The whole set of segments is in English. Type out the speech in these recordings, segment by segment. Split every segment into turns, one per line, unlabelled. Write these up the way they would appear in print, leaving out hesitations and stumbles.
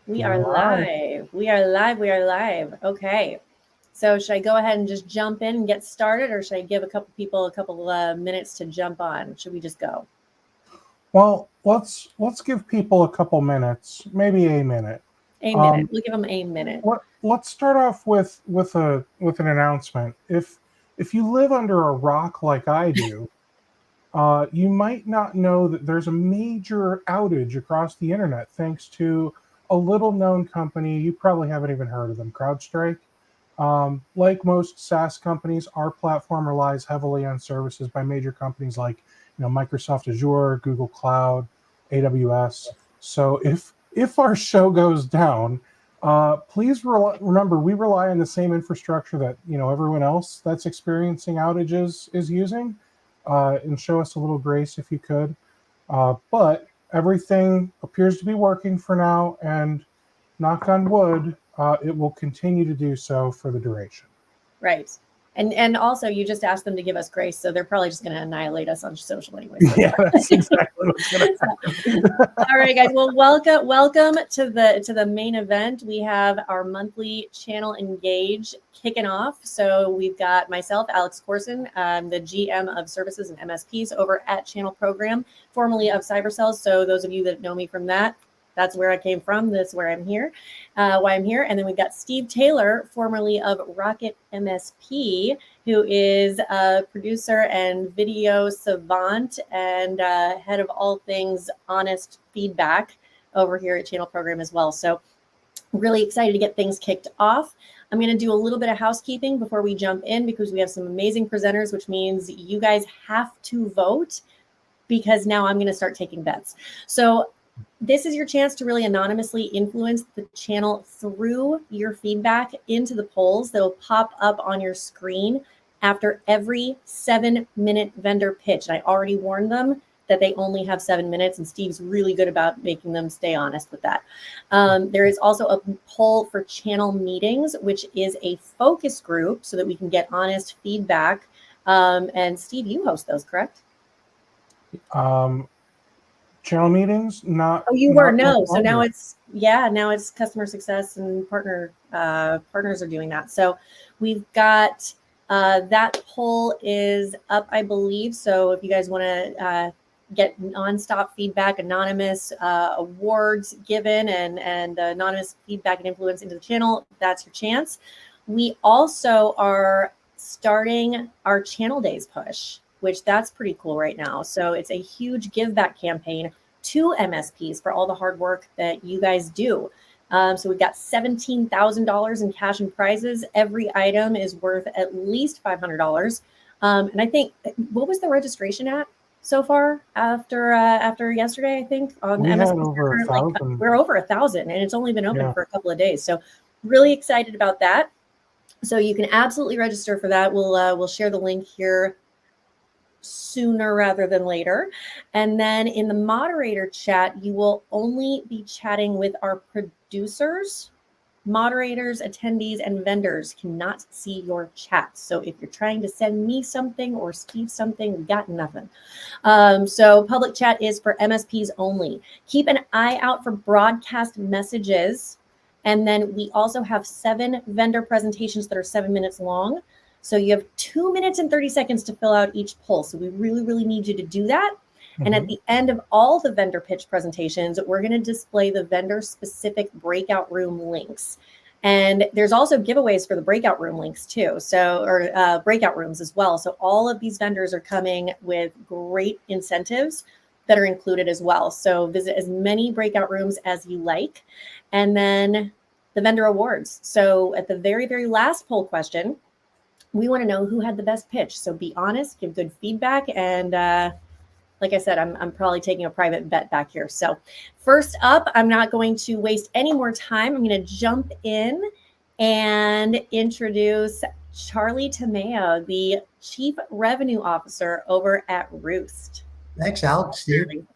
We are live. We are live. We are live. Okay. So should I go ahead and just jump in and get started, or should I give a couple people a couple minutes to jump on? Should we just go?
Well, let's give people a couple minutes, maybe a minute.
A minute. We'll give them a minute.
Let's start off with an announcement. If you live under a rock like I do, you might not know that there's a major outage across the internet thanks to a little known company. You probably haven't even heard of them, CrowdStrike. Like most SaaS companies, our platform relies heavily on services by major companies like Microsoft Azure, Google Cloud, AWS. So if our show goes down, please remember we rely on the same infrastructure that everyone else that's experiencing outages is using. And show us a little grace if you could. But everything appears to be working for now, and knock on wood, it will continue to do so for the duration.
Right. And also, you just asked them to give us grace, so they're probably just going to annihilate us on social anyway. So
yeah, that's exactly what's going to happen.
All right, guys. Well, welcome to the main event. We have our monthly channel Engage kicking off. So we've got myself, Alex Corson, the GM of Services and MSPs over at Channel Program, formerly of CyberCells. So those of you that know me from that, that's where I came from. That's where I'm here, why I'm here. And then we've got Steve Taylor, formerly of Rocket MSP, who is a producer and video savant and head of all things honest feedback over here at Channel Program as well. So really excited to get things kicked off. I'm going to do a little bit of housekeeping before we jump in because we have some amazing presenters, which means you guys have to vote because now I'm going to start taking bets. So this is your chance to really anonymously influence the channel through your feedback into the polls that will pop up on your screen after every 7-minute vendor pitch. And I already warned them that they only have 7 minutes, and Steve's really good about making them stay honest with that. There is also a poll for channel meetings, which is a focus group so that we can get honest feedback. And Steve, you host those, correct?
Channel meetings, not.
Oh, you were no. So now it's customer success and partners are doing that. So we've got that poll is up, I believe. So if you guys want to get nonstop feedback, anonymous awards given, and anonymous feedback and influence into the channel, that's your chance. We also are starting our channel days push, which that's pretty cool right now. So it's a huge give back campaign to MSPs for all the hard work that you guys do. So we've got $17,000 in cash and prizes. Every item is worth at least $500. And I think, what was the registration at so far after yesterday? I think on
we
MSPs,
had over 1,000.
We're over 1,000, and it's only been open for a couple of days. So really excited about that. So you can absolutely register for that. We'll share the link here sooner rather than later. And then in the moderator chat, you will only be chatting with our producers. Moderators, attendees, and vendors cannot see your chat. So if you're trying to send me something or Steve something, we got nothing. So public chat is for MSPs only. Keep an eye out for broadcast messages. And then we also have 7 vendor presentations that are 7 minutes long. So you have 2 minutes and 30 seconds to fill out each poll. So we really, really need you to do that. Mm-hmm. And at the end of all the vendor pitch presentations, we're going to display the vendor specific breakout room links. And there's also giveaways for the breakout room links too. So, or breakout rooms as well. So all of these vendors are coming with great incentives that are included as well. So visit as many breakout rooms as you like. And then the vendor awards. So at the very, very last poll question, we want to know who had the best pitch. So be honest, give good feedback. And like I said, I'm probably taking a private bet back here. So first up, I'm not going to waste any more time. I'm going to jump in and introduce Charlie Tomeo, the Chief Revenue Officer over at Roost.
Thanks, Alex. Steve.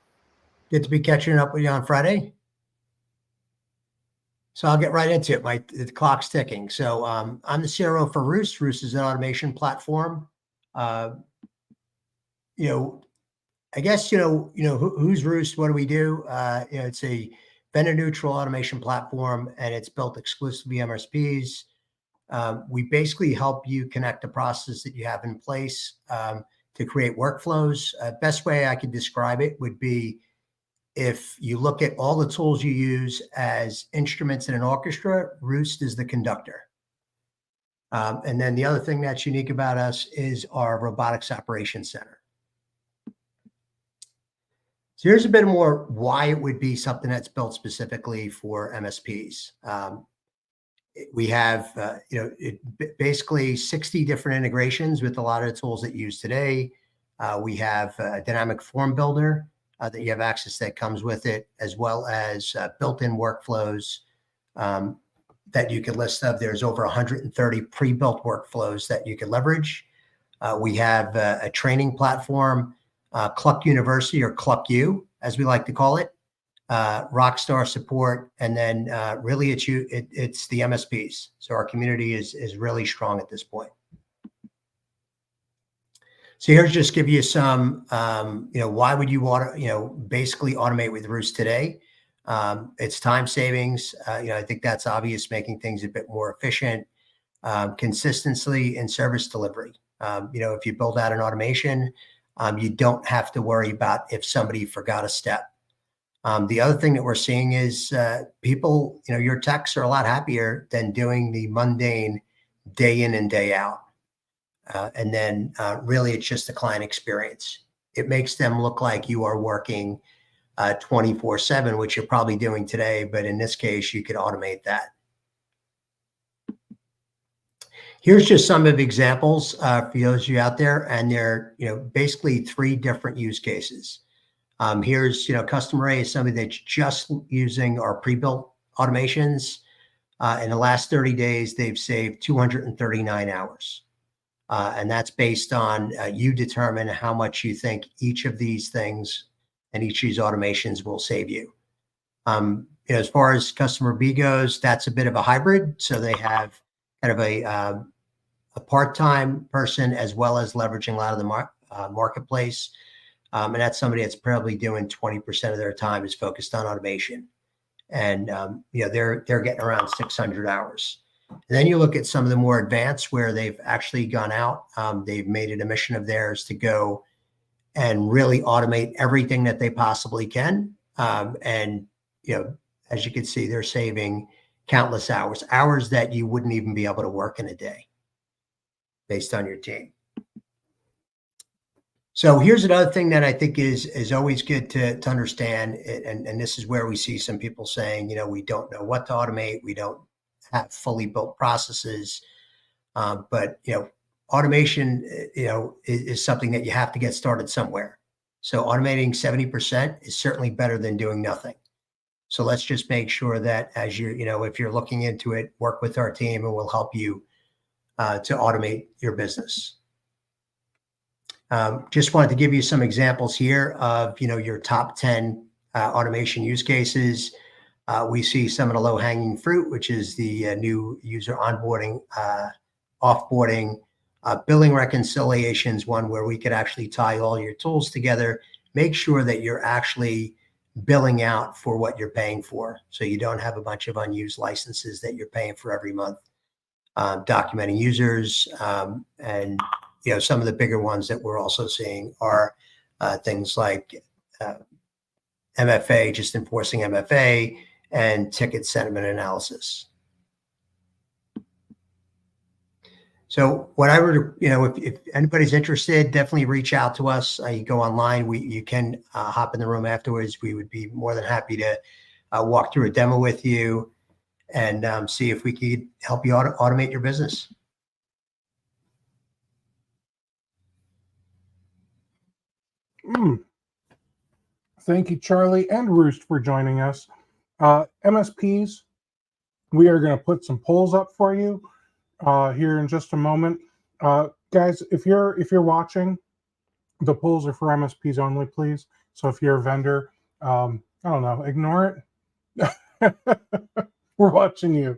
Good to be catching up with you on Friday. So I'll get right into it. The clock's ticking. So I'm the CRO for Roost. Roost is an automation platform. I guess, who's Roost? What do we do? It's a vendor neutral automation platform, and it's built exclusively MSPs. We basically help you connect the process that you have in place to create workflows. Best way I could describe it would be if you look at all the tools you use as instruments in an orchestra, Roost is the conductor. And then the other thing that's unique about us is our robotics operations center. So here's a bit more why it would be something that's built specifically for MSPs. We have, basically 60 different integrations with a lot of the tools that you use today. We have a dynamic form builder that you have access that comes with it, as well as built-in workflows that you can list of. There's over 130 pre-built workflows that you can leverage. We have a training platform, Cluck University, or Cluck U, as we like to call it, Rockstar support, and then really it's the MSPs. So our community is really strong at this point. So here's just give you some, why would you want to, basically automate with Roost today? It's time savings. I think that's obvious, making things a bit more efficient, consistency in service delivery. If you build out an automation, you don't have to worry about if somebody forgot a step. The other thing that we're seeing is people, your techs are a lot happier than doing the mundane day in and day out. And then really it's just the client experience. It makes them look like you are working 24/7, which you're probably doing today, but in this case, you could automate that. Here's just some of the examples for those of you out there, and they're basically 3 different use cases. Here's customer A is somebody that's just using our pre-built automations. In the last 30 days, they've saved 239 hours. And that's based on you determine how much you think each of these things and each of these automations will save you. As far as customer B goes, that's a bit of a hybrid. So they have kind of a part-time person as well as leveraging a lot of the marketplace. And that's somebody that's probably doing 20% of their time is focused on automation. And they're getting around 600 hours. And then you look at some of the more advanced where they've actually gone out. They've made it a mission of theirs to go and really automate everything that they possibly can. And as you can see, they're saving countless hours that you wouldn't even be able to work in a day based on your team. So here's another thing that I think is always good to understand. And this is where we see some people saying, we don't know what to automate. We don't have fully built processes. But automation, is something that you have to get started somewhere. So automating 70% is certainly better than doing nothing. So let's just make sure that as if you're looking into it, work with our team and we'll help you to automate your business. Just wanted to give you some examples here of, your top 10 automation use cases. We see some of the low hanging fruit, which is the new user onboarding, offboarding, billing reconciliations, one where we could actually tie all your tools together, make sure that you're actually billing out for what you're paying for. So you don't have a bunch of unused licenses that you're paying for every month. Documenting users, and some of the bigger ones that we're also seeing are things like MFA, just enforcing MFA, and ticket sentiment analysis. So what I would, if anybody's interested, definitely reach out to us. You go online, you can hop in the room afterwards. We would be more than happy to walk through a demo with you and see if we could help you automate your business.
Thank you, Charlie and Roost, for joining us. MSPs, we are going to put some polls up for you here in just a moment. Guys, if you're watching, the polls are for MSPs only, please. So if you're a vendor, I don't know, ignore it. We're watching you.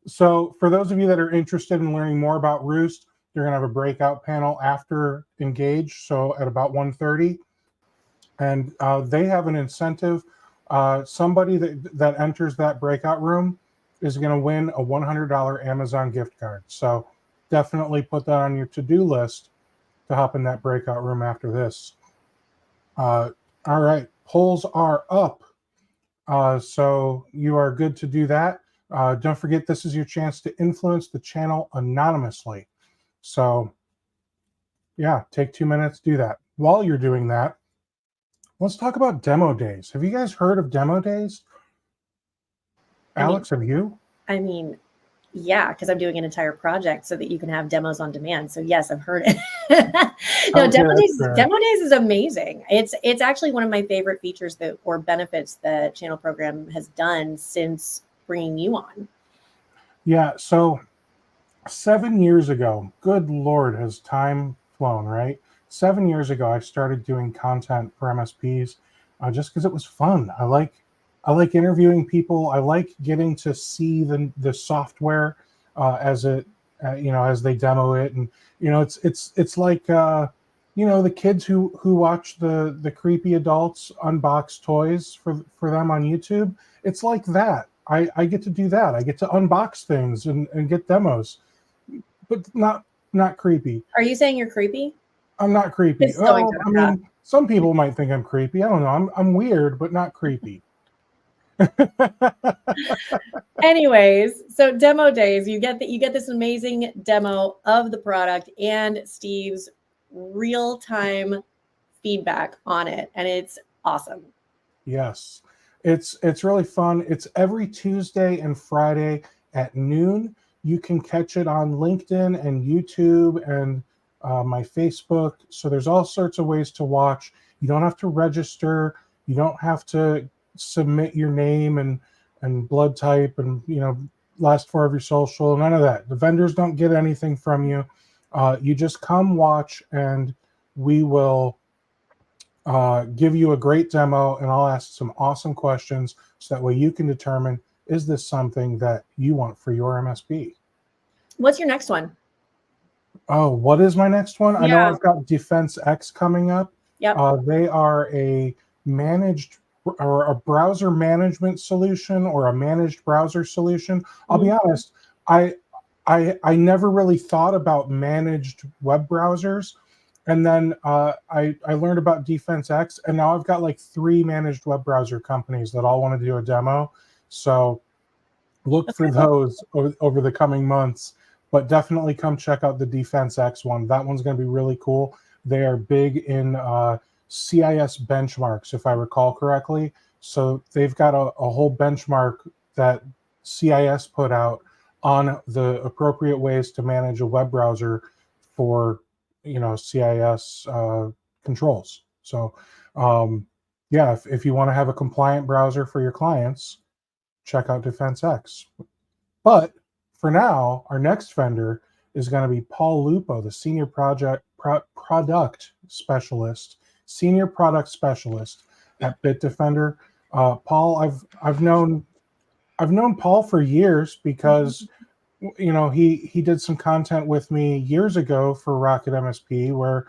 So for those of you that are interested in learning more about Roost, you're going to have a breakout panel after Engage, so at about 1:30. And they have an incentive somebody that enters that breakout room is going to win a $100 Amazon gift card. So definitely put that on your to-do list to hop in that breakout room after this. All right, polls are up. So you are good to do that. Don't forget, this is your chance to influence the channel anonymously. So yeah, take 2 minutes, do that. While you're doing that, let's talk about demo days. Have you guys heard of demo days? Alex, have you?
I mean, yeah, because I'm doing an entire project so that you can have demos on demand. So yes, I've heard it. No,
Okay,
demo days is amazing. It's actually one of my favorite features or benefits that Channel Program has done since bringing you on.
Yeah, so 7 years ago, good Lord, has time flown, right? 7 years ago, I started doing content for MSPs just because it was fun. I like interviewing people. I like getting to see the software as it as they demo it, and it's like the kids who watch the creepy adults unbox toys for them on YouTube. It's like that. I get to do that. I get to unbox things and get demos, but not creepy.
Are you saying you're creepy?
I'm not creepy.
Just going
Oh,
to
I mean, some people might think I'm creepy. I don't know. I'm weird, but not creepy.
Anyways, so demo days, you get this amazing demo of the product and Steve's real-time feedback on it, and it's awesome.
Yes, it's really fun. It's every Tuesday and Friday at noon. You can catch it on LinkedIn and YouTube and my Facebook. So there's all sorts of ways to watch. You don't have to register. You don't have to submit your name and blood type and last four of your social. None of that. The vendors don't get anything from you. You just come watch, and we will give you a great demo, and I'll ask some awesome questions so that way you can determine, is this something that you want for your MSP?
What's your next one?
Oh, what is my next one? I know
Yeah.
I've got Defense X coming up.
Yep.
They are a managed or a browser management solution or a managed browser solution. I'll be honest, I never really thought about managed web browsers. And then I learned about Defense X, and now I've got like 3 managed web browser companies that all want to do a demo. So look for those over the coming months, but definitely come check out the Defense X one. That one's going to be really cool. They are big in CIS benchmarks, if I recall correctly. So they've got a whole benchmark that CIS put out on the appropriate ways to manage a web browser for CIS controls. So yeah, if you want to have a compliant browser for your clients, check out Defense X. But for now, our next vendor is going to be Paul Lupo, the senior product specialist, senior product specialist at Bitdefender. Paul, I've known Paul for years because he did some content with me years ago for Rocket MSP where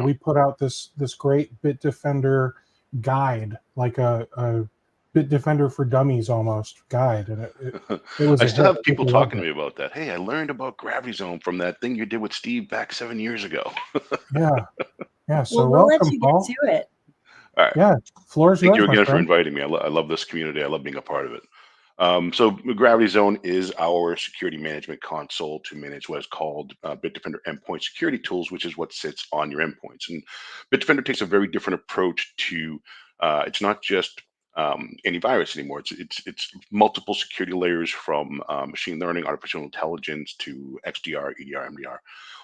we put out this great Bitdefender guide, like a Bitdefender for Dummies almost guide, and it was
I
a
still
hit.
have people
People loved
talking to
it.
me about that. Hey, I learned about Gravity Zone from that thing you did with Steve back 7 years ago.
Yeah. So
Well, we'll let
welcome,
you get
Paul.
to it.
All right.
Yeah, floor's
Thank
yours,
you
my
again for
friend.
inviting me. I love this community. I love being a part of it. So Gravity Zone is our security management console to manage what is called Bitdefender Endpoint Security Tools, which is what sits on your endpoints. And Bitdefender takes a very different approach to. It's not just antivirus anymore. It's multiple security layers from machine learning, artificial intelligence to XDR, EDR, MDR,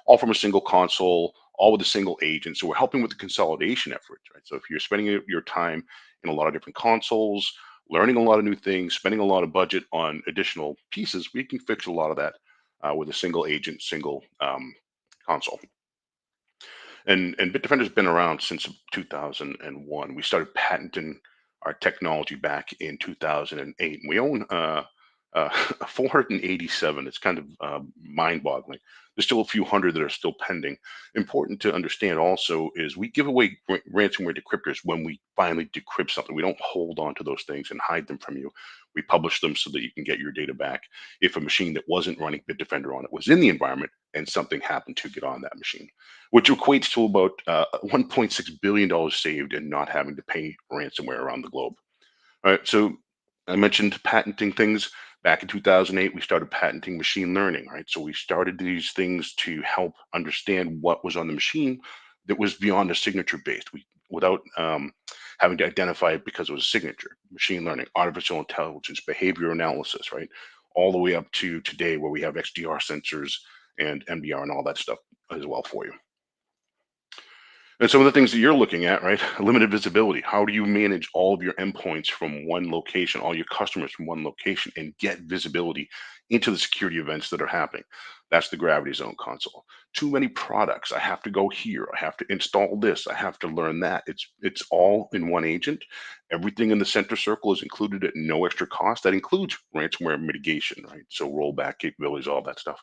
all from a single console, all with a single agent. So we're helping with the consolidation efforts, right? So if you're spending your time in a lot of different consoles, learning a lot of new things, spending a lot of budget on additional pieces, we can fix a lot of that with a single agent, single console. And Bitdefender's been around since 2001. We started patenting our technology back in 2008. We own 487. It's kind of mind-boggling. There's still a few hundred that are still pending. Important to understand also is we give away ransomware decryptors when we finally decrypt something. We don't hold on to those things and hide them from you. We publish them so that you can get your data back if a machine that wasn't running Bitdefender on it was in the environment and something happened to get on that machine, which equates to about $1.6 billion saved in not having to pay ransomware around the globe. All right, so I mentioned patenting things. Back in 2008, we started patenting machine learning, right? So we started these things to help understand what was on the machine that was beyond a signature based, without having to identify it because it was a signature. Machine learning, artificial intelligence, behavior analysis, right? All the way up to today where we have XDR sensors and MDR and all that stuff as well for you. And some of the things that you're looking at, right? Limited visibility. How do you manage all of your endpoints from one location, all your customers from one location, and get visibility into the security events that are happening? That's the Gravity Zone console. Too many products. I have to go here. I have to install this. I have to learn that. It's all in one agent. Everything in the center circle is included at no extra cost. That includes ransomware mitigation, right? So rollback capabilities, all that stuff,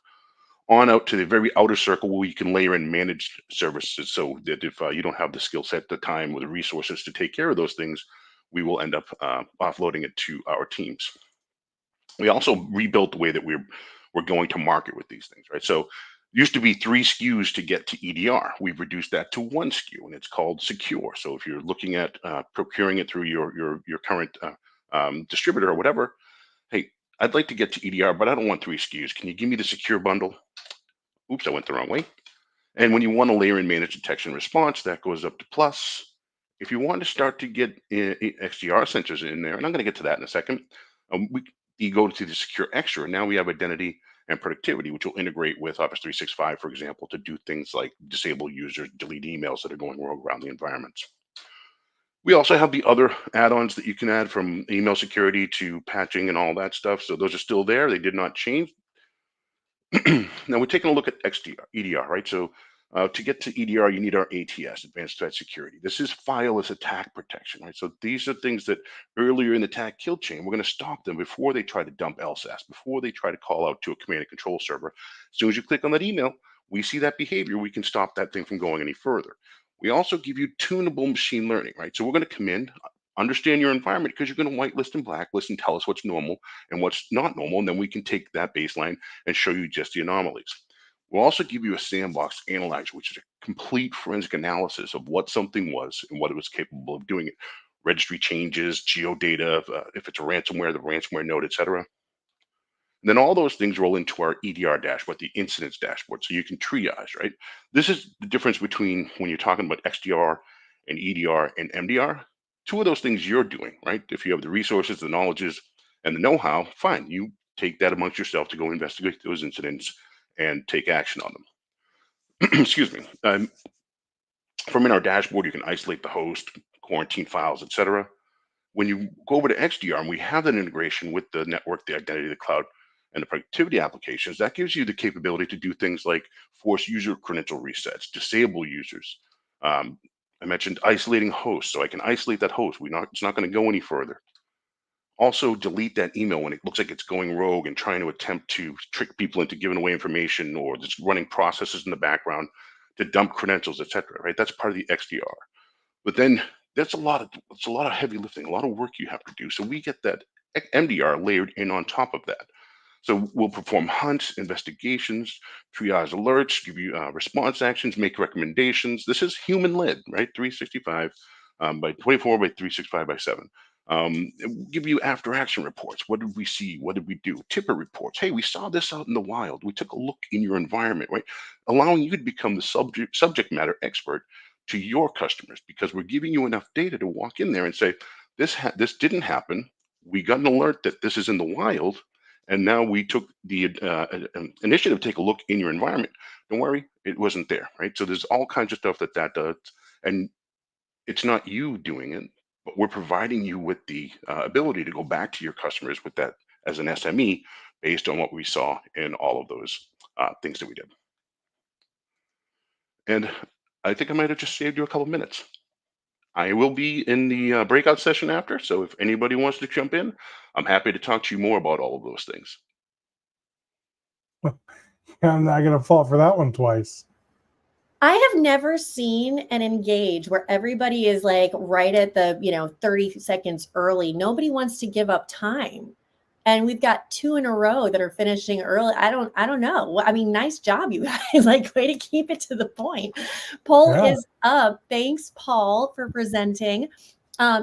on out to the very outer circle where you can layer in managed services, so that if you don't have the skill set, the time, or the resources to take care of those things, we will end up offloading it to our teams. We also rebuilt the way that we're going to market with these things, right? So used to be 3 SKUs to get to EDR. We've reduced that to 1 SKU, and it's called Secure. So if you're looking at procuring it through your current distributor or whatever, hey, I'd like to get to EDR, but I don't want 3 SKUs. Can you give me the Secure bundle? Oops, I went the wrong way. And when you want to layer in managed detection and response, that goes up to plus. If you want to start to get XDR sensors in there, and I'm going to get to that in a second, you go to the Secure Extra. Now we have identity and productivity, which will integrate with Office 365, for example, to do things like disable users, delete emails that are going rogue around the environments. We also have the other add-ons that you can add, from email security to patching and all that stuff. So those are still there. They did not change. Now we're taking a look at EDR, right? So to get to EDR, you need our ATS, Advanced Threat Security. This is fileless attack protection, right? So these are things that earlier in the attack kill chain, we're going to stop them before they try to dump LSAS, before they try to call out to a command and control server. As soon as you click on that email, we see that behavior, we can stop that thing from going any further. We also give you tunable machine learning, right? So we're going to come in, understand your environment, because you're going to whitelist and blacklist and tell us what's normal and what's not normal. And then we can take that baseline and show you just the anomalies. We'll also give you a sandbox analyzer, which is a complete forensic analysis of what something was and what it was capable of doing. It registry changes, geodata, if it's a ransomware, the ransomware node, etc. And then all those things roll into our EDR dashboard, the incidents dashboard, so you can triage, right? This is the difference between when you're talking about XDR and EDR and MDR. 2 of those things you're doing, right? If you have the resources, the knowledges, and the know-how, fine. You take that amongst yourself to go investigate those incidents and take action on them. Excuse me. From in our dashboard, you can isolate the host, quarantine files, etc. When you go over to XDR, and we have that integration with the network, the identity, the cloud, and the productivity applications, that gives you the capability to do things like force user credential resets, disable users. I mentioned isolating hosts, so I can isolate that host. It's not going to go any further. Also, delete that email when it looks like it's going rogue and trying to attempt to trick people into giving away information, or just running processes in the background to dump credentials, etc. Right? That's part of the XDR. But then it's a lot of heavy lifting, a lot of work you have to do. So we get that MDR layered in on top of that. So we'll perform hunts, investigations, triage alerts, give you response actions, make recommendations. This is human led, right? 365 by 24 by 365 by 7. We'll give you after action reports. What did we see? What did we do? Tipper reports. Hey, we saw this out in the wild. We took a look in your environment, right? Allowing you to become the subject matter expert to your customers, because we're giving you enough data to walk in there and say, this didn't happen. We got an alert that this is in the wild, and now we took the initiative to take a look in your environment. Don't worry, it wasn't there, right? So there's all kinds of stuff that does, and it's not you doing it, but we're providing you with the ability to go back to your customers with that as an SME, based on what we saw in all of those things that we did. And I think I might have just saved you a couple minutes. I will be in the breakout session after. So if anybody wants to jump in, I'm happy to talk to you more about all of those things.
I'm not going to fall for that one twice.
I have never seen an engage where everybody is like right at the, 30 seconds early. Nobody wants to give up time. And we've got 2 in a row that are finishing early. I don't know. I mean, nice job, you guys. Like, way to keep it to the point. Poll is up. Thanks, Paul, for presenting.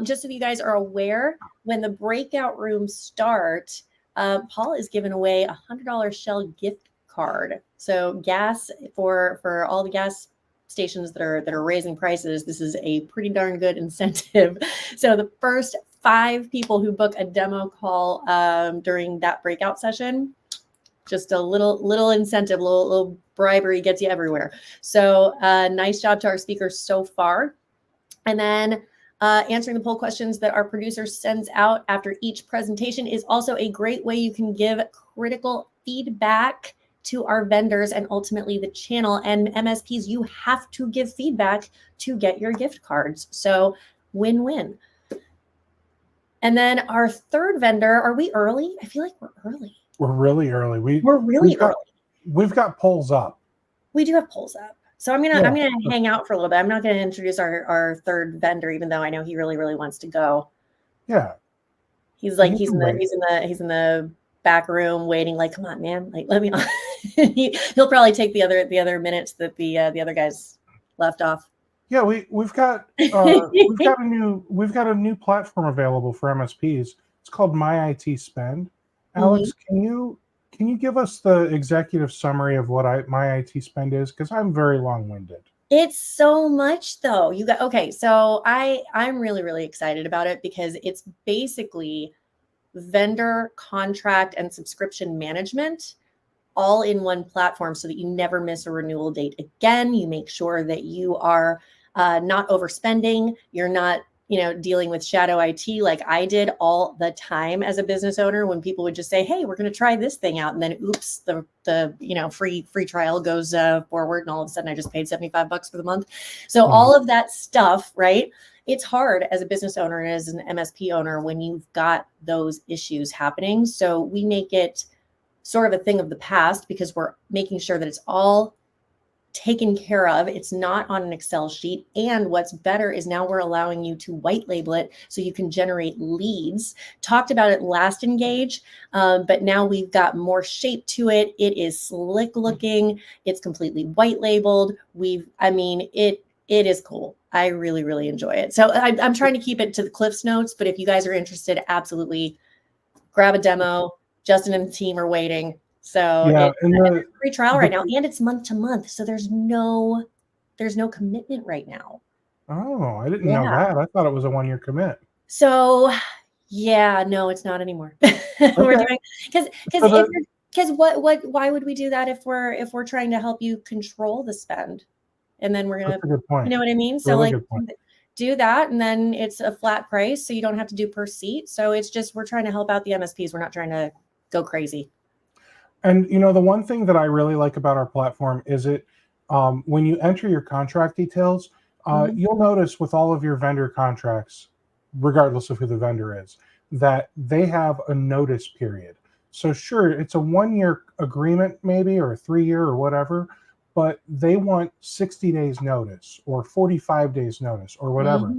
Just so you guys are aware, when the breakout rooms start, Paul is giving away $100 Shell gift card. So gas for all the gas stations that are raising prices, this is a pretty darn good incentive. So the first 5 people who book a demo call during that breakout session, just a little incentive, little bribery gets you everywhere. So nice job to our speakers so far. And then answering the poll questions that our producer sends out after each presentation is also a great way you can give critical feedback to our vendors and ultimately the channel. And MSPs, you have to give feedback to get your gift cards. So win-win. And then our third vendor, are we early? I feel like we're early.
We're really early.
We're really early.
We've got polls up.
We do have polls up. So I'm gonna hang out for a little bit. I'm not gonna introduce our third vendor, even though I know he really wants to go.
Yeah.
He's in the back room waiting, like, come on, man, like, let me on. He'll probably take the other minutes that the other guys left off.
Yeah, we've got a new platform available for MSPs. It's called My IT Spend. Alex, can you give us the executive summary of what My IT Spend is? Because I'm very long-winded.
It's so much, though. So I'm really excited about it because it's basically vendor contract and subscription management all in one platform so that you never miss a renewal date again. You make sure that you are not overspending. You're not, dealing with shadow IT like I did all the time as a business owner when people would just say, hey, we're going to try this thing out. And then, oops, the free trial goes forward. And all of a sudden I just paid $75 for the month. So all of that stuff, right? It's hard as a business owner and as an MSP owner when you've got those issues happening. So we make it sort of a thing of the past because we're making sure that it's all taken care of. It's not on an Excel sheet. And what's better is now we're allowing you to white label it so you can generate leads. Talked about it last Engage, but now we've got more shape to it. It is slick looking. It's completely white labeled. It is cool. I really enjoy it. So I'm trying to keep it to the Cliff's Notes, but if you guys are interested, absolutely grab a demo. Justin and the team are waiting. So
yeah,
it's a free trial right now, and it's month to month. So there's no commitment right now.
Oh, I didn't know that. I thought it was a 1-year commit.
So yeah, no, it's not anymore. We're doing because why would we do that if we're trying to help you control the spend? And then we're gonna,
that's a good point.
You know what I mean? So do that, and then it's a flat price, so you don't have to do per seat. So it's just we're trying to help out the MSPs. We're not trying to go crazy.
And the one thing that I really like about our platform is when you enter your contract details, you'll notice with all of your vendor contracts, regardless of who the vendor is, that they have a notice period. So sure, it's a 1-year agreement maybe, or a 3-year or whatever, but they want 60 days notice or 45 days notice or whatever.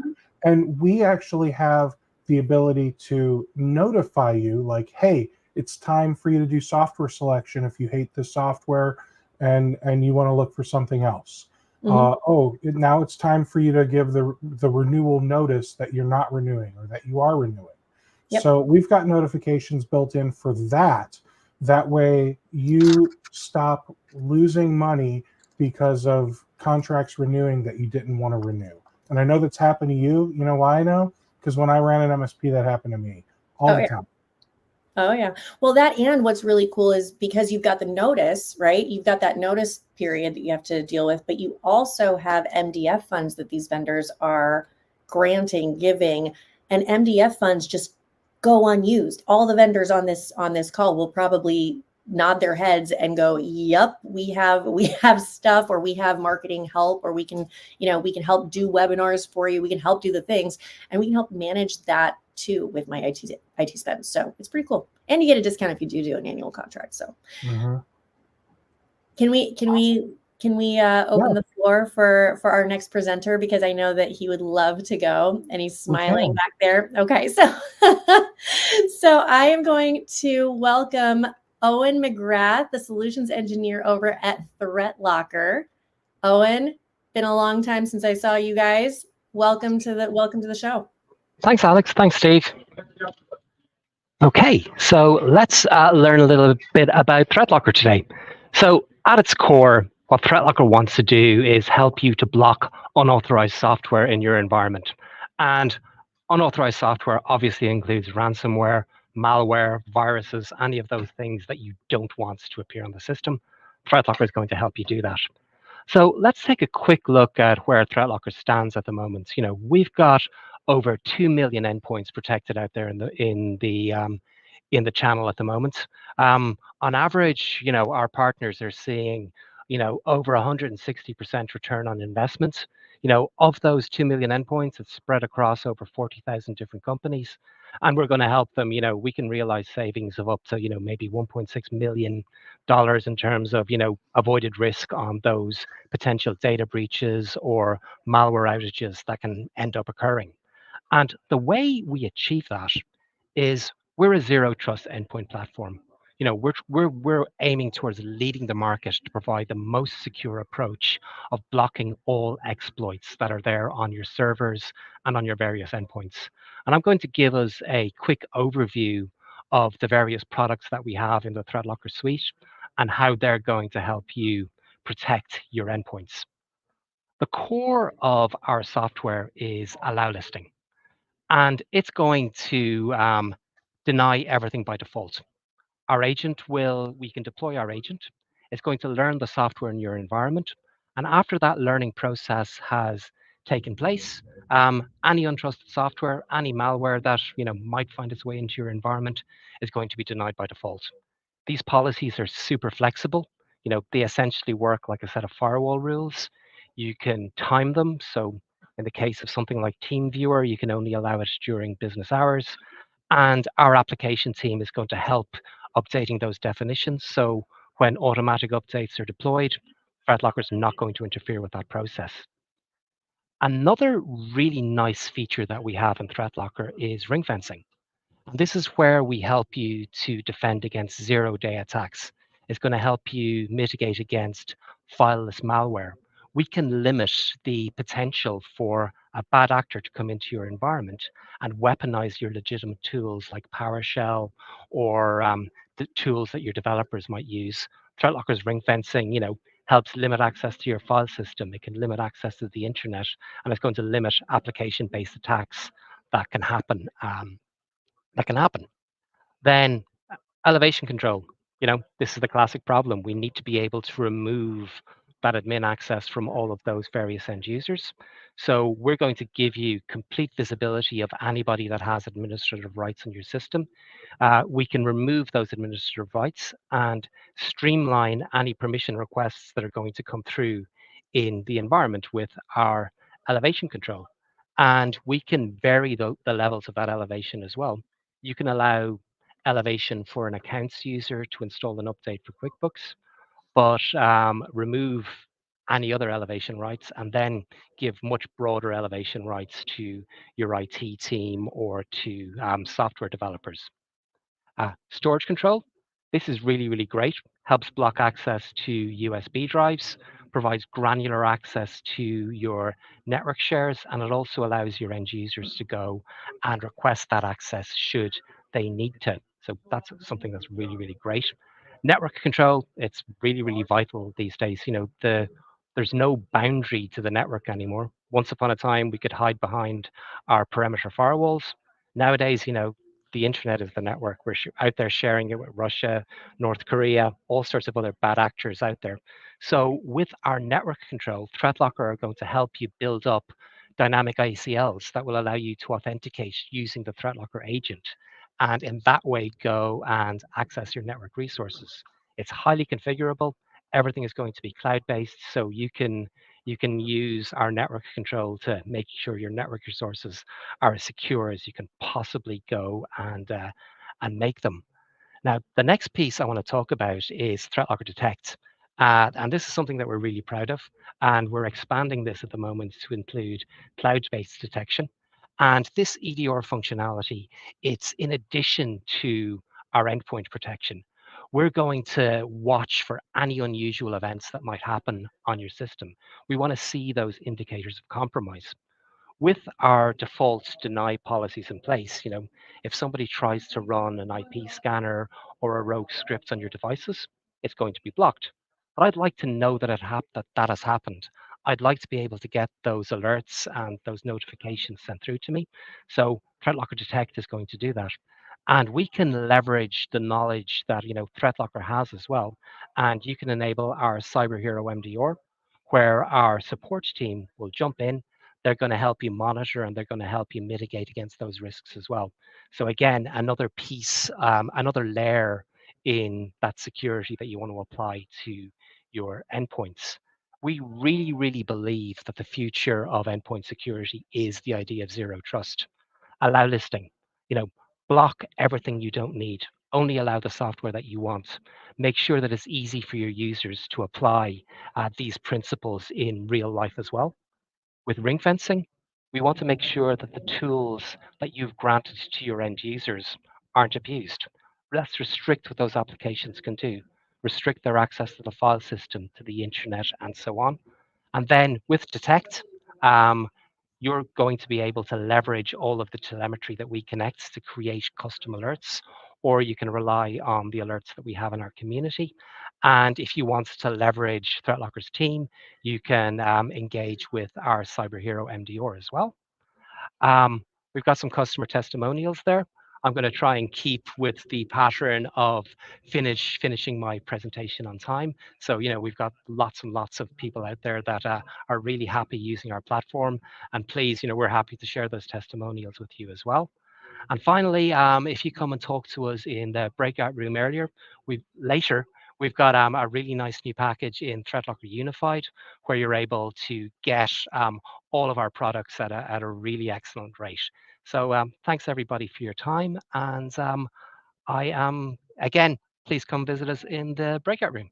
And we actually have the ability to notify you like, hey, it's time for you to do software selection if you hate the software and you want to look for something else. Now it's time for you to give the renewal notice that you're not renewing or that you are renewing. Yep. So we've got notifications built in for that. That way you stop losing money because of contracts renewing that you didn't want to renew. And I know that's happened to you. You know why I know? Because when I ran an MSP, that happened to me all the time.
Oh, yeah. Well, and what's really cool is because you've got the notice, right? You've got that notice period that you have to deal with, but you also have MDF funds that these vendors are giving, and MDF funds just go unused. All the vendors on this call will probably nod their heads and go, yep, we have stuff, or we have marketing help, or we can, we can help do webinars for you. We can help do the things, and we can help manage that too with my IT spend. So it's pretty cool. And you get a discount if you do an annual contract. So can we open the floor for our next presenter, because I know that he would love to go, and he's smiling back there. Okay, so so I am going to welcome Owen McGrath, the solutions engineer over at ThreatLocker. Owen, been a long time since I saw you guys. Welcome to the show.
Thanks, Alex. Thanks, Steve. Okay, so let's learn a little bit about ThreatLocker today. So at its core, what ThreatLocker wants to do is help you to block unauthorized software in your environment. And unauthorized software obviously includes ransomware, malware, viruses, any of those things that you don't want to appear on the system. ThreatLocker is going to help you do that. So let's take a quick look at where ThreatLocker stands at the moment. We've got over 2 million endpoints protected out there in the channel at the moment. On average, our partners are seeing, over 160% return on investment. Of those 2 million endpoints, it's spread across over 40,000 different companies. And we're going to help them, we can realize savings of up to, maybe $1.6 million in terms of, avoided risk on those potential data breaches or malware outages that can end up occurring. And the way we achieve that is we're a zero trust endpoint platform. We're aiming towards leading the market to provide the most secure approach of blocking all exploits that are there on your servers and on your various endpoints. And I'm going to give us a quick overview of the various products that we have in the ThreatLocker suite and how they're going to help you protect your endpoints. The core of our software is allow listing, and it's going to deny everything by default. We can deploy our agent. It's going to learn the software in your environment. And after that learning process has taken place, any untrusted software, any malware that might find its way into your environment is going to be denied by default. These policies are super flexible. They essentially work like a set of firewall rules. You can time them. So in the case of something like TeamViewer, you can only allow it during business hours. And our application team is going to help updating those definitions. So when automatic updates are deployed, ThreatLocker is not going to interfere with that process. Another really nice feature that we have in ThreatLocker is ring fencing. And this is where we help you to defend against zero-day attacks. It's going to help you mitigate against fileless malware. We can limit the potential for a bad actor to come into your environment and weaponize your legitimate tools like PowerShell or the tools that your developers might use. ThreatLocker's ring fencing, helps limit access to your file system. It can limit access to the internet, and it's going to limit application-based attacks that can happen. Then elevation control. This is the classic problem. We need to be able to remove that admin access from all of those various end users. So we're going to give you complete visibility of anybody that has administrative rights on your system. We can remove those administrative rights and streamline any permission requests that are going to come through in the environment with our elevation control. And we can vary the levels of that elevation as well. You can allow elevation for an accounts user to install an update for QuickBooks, but remove any other elevation rights and then give much broader elevation rights to your IT team or to software developers. Storage control. This is really, really great. Helps block access to USB drives, provides granular access to your network shares, and it also allows your end users to go and request that access should they need to. So that's something that's really, really great. Network control, it's really, really vital these days. There's no boundary to the network anymore. Once upon a time, we could hide behind our perimeter firewalls. Nowadays, the internet is the network. We're out there sharing it with Russia, North Korea, all sorts of other bad actors out there. So with our network control, ThreatLocker are going to help you build up dynamic ACLs that will allow you to authenticate using the ThreatLocker agent, and in that way go and access your network resources. It's highly configurable. Everything is going to be cloud-based, so you can use our network control to make sure your network resources are as secure as you can possibly go and make them. Now, the next piece I want to talk about is ThreatLocker Detect. And this is something that we're really proud of. And we're expanding this at the moment to include cloud-based detection. And this EDR functionality, it's in addition to our endpoint protection. We're going to watch for any unusual events that might happen on your system. We want to see those indicators of compromise. With our default deny policies in place, if somebody tries to run an IP scanner or a rogue script on your devices, it's going to be blocked. But I'd like to know that that has happened. I'd like to be able to get those alerts and those notifications sent through to me. So ThreatLocker Detect is going to do that. And we can leverage the knowledge that ThreatLocker has as well. And you can enable our Cyber Hero MDR, where our support team will jump in. They're going to help you monitor and they're going to help you mitigate against those risks as well. So again, another piece, another layer in that security that you want to apply to your endpoints. We really, really believe that the future of endpoint security is the idea of zero trust. Allow listing, block everything you don't need. Only allow the software that you want. Make sure that it's easy for your users to apply these principles in real life as well. With ring fencing, we want to make sure that the tools that you've granted to your end users aren't abused. Let's restrict what those applications can do, restrict their access to the file system, to the internet, and so on. And then with Detect, you're going to be able to leverage all of the telemetry that we connect to create custom alerts, or you can rely on the alerts that we have in our community. And if you want to leverage ThreatLocker's team, you can engage with our Cyber Hero MDR as well. We've got some customer testimonials there. I'm going to try and keep with the pattern of finishing my presentation on time. So, we've got lots and lots of people out there that are really happy using our platform. And please, we're happy to share those testimonials with you as well. And finally, if you come and talk to us in the breakout room later, we've got a really nice new package in ThreatLocker Unified, where you're able to get all of our products at a really excellent rate. So thanks everybody for your time. And I am, again, please come visit us in the breakout room.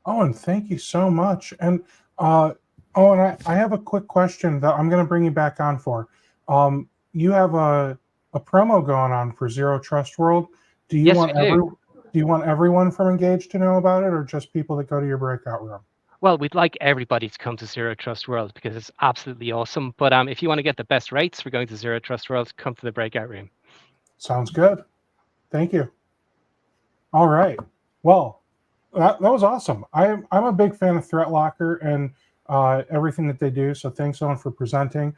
Owen, thank you so much. And Owen, I have a quick question that I'm going to bring you back on for. You have a promo going on for Zero Trust World. Do you want everyone from Engage to know about it, or just people that go to your breakout room?
Well, we'd like everybody to come to Zero Trust World because it's absolutely awesome. But if you want to get the best rates for going to Zero Trust World, come to the breakout room.
Sounds good. Thank you. All right. Well, that was awesome. I'm a big fan of ThreatLocker and everything that they do. So thanks, Owen, for presenting.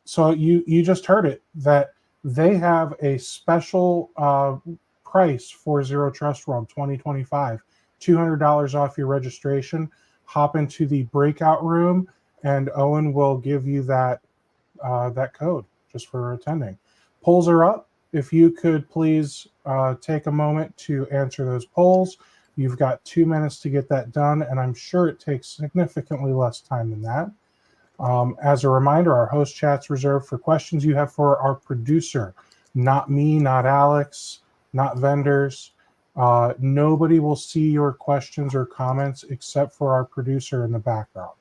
So you just heard it, that they have a special price for Zero Trust World 2025, $200 off your registration. Hop into the breakout room, and Owen will give you that code just for attending. Polls are up. If you could please take a moment to answer those polls. You've got 2 minutes to get that done, and I'm sure it takes significantly less time than that. As a reminder, our host chat's reserved for questions you have for our producer, not me, not Alex, not vendors. Nobody will see your questions or comments except for our producer in the background.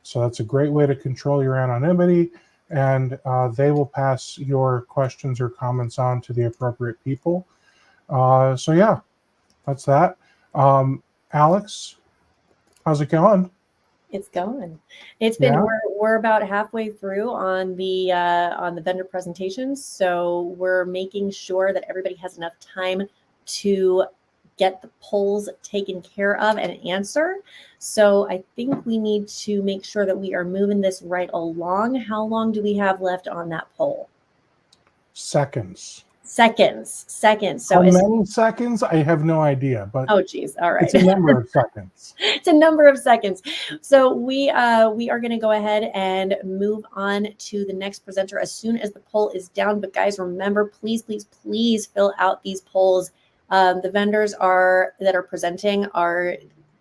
So that's a great way to control your anonymity, and they will pass your questions or comments on to the appropriate people. So yeah, that's that. Alex, how's it going?
It's going. It's been we're about halfway through on the vendor presentations, so we're making sure that everybody has enough time to get the polls taken care of and answer. So I think we need to make sure that we are moving this right along. How long do we have left on that poll?
Seconds.
So
how many seconds? I have no idea, but
oh geez, all right.
It's a number of seconds.
It's a number of seconds. So we are going to go ahead and move on to the next presenter as soon as the poll is down. But guys, remember, please fill out these polls The vendors that are presenting are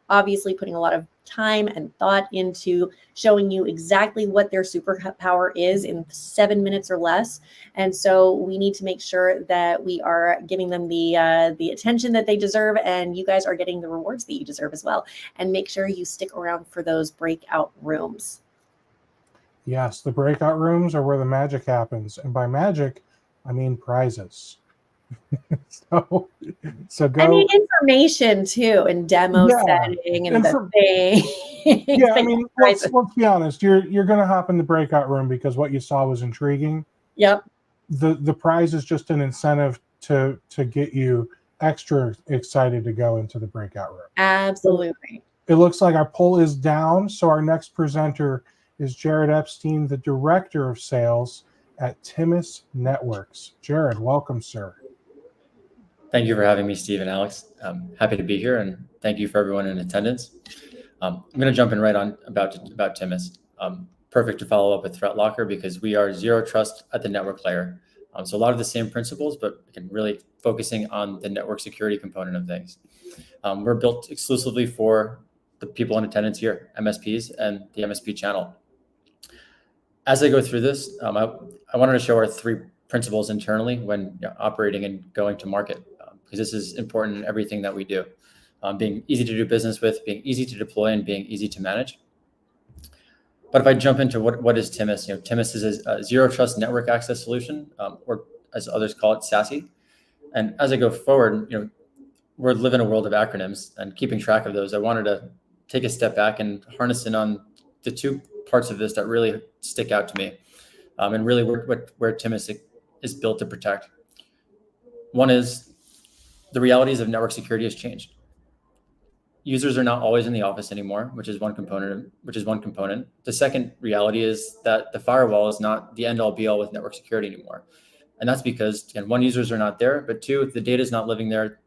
obviously putting a lot of time and thought into showing you exactly what their superpower is in 7 minutes or less. And so we need to make sure that we are giving them the attention that they deserve, and you guys are getting the rewards that you deserve as well. And make sure you stick around for those breakout rooms.
Yes, the breakout rooms are where the magic happens. And by magic, I mean prizes. so go.
I mean, information too, and demo setting and the thing.
Yeah, I mean, let's be honest. You're going to hop in the breakout room because what you saw was intriguing.
Yep.
The prize is just an incentive to get you extra excited to go into the breakout room.
Absolutely.
So it looks like our poll is down. So our next presenter is Jared Epstein, the Director of Sales at Timis Networks. Jared, welcome, sir.
Thank you for having me, Steve and Alex. I'm happy to be here, and thank you for everyone in attendance. I'm going to jump in right on about Timis. Perfect to follow up with ThreatLocker because we are zero trust at the network layer. So a lot of the same principles, but again, really focusing on the network security component of things. We're built exclusively for the people in attendance here, MSPs and the MSP channel. As I go through this, I wanted to show our 3 principles internally when operating and going to market, because this is important in everything that we do. Being easy to do business with, being easy to deploy, and being easy to manage. But if I jump into what is Timis, Timis is a zero trust network access solution, or as others call it, SASE. And as I go forward, we're living in a world of acronyms, and keeping track of those, I wanted to take a step back and harness in on the 2 parts of this that really stick out to me, and really where Timis is built to protect. One is the realities of network security has changed. Users are not always in the office anymore, which is one component. The second reality is that the firewall is not the end all be all with network security anymore. And that's because, again, 1, users are not there, but 2, if the data is not living there,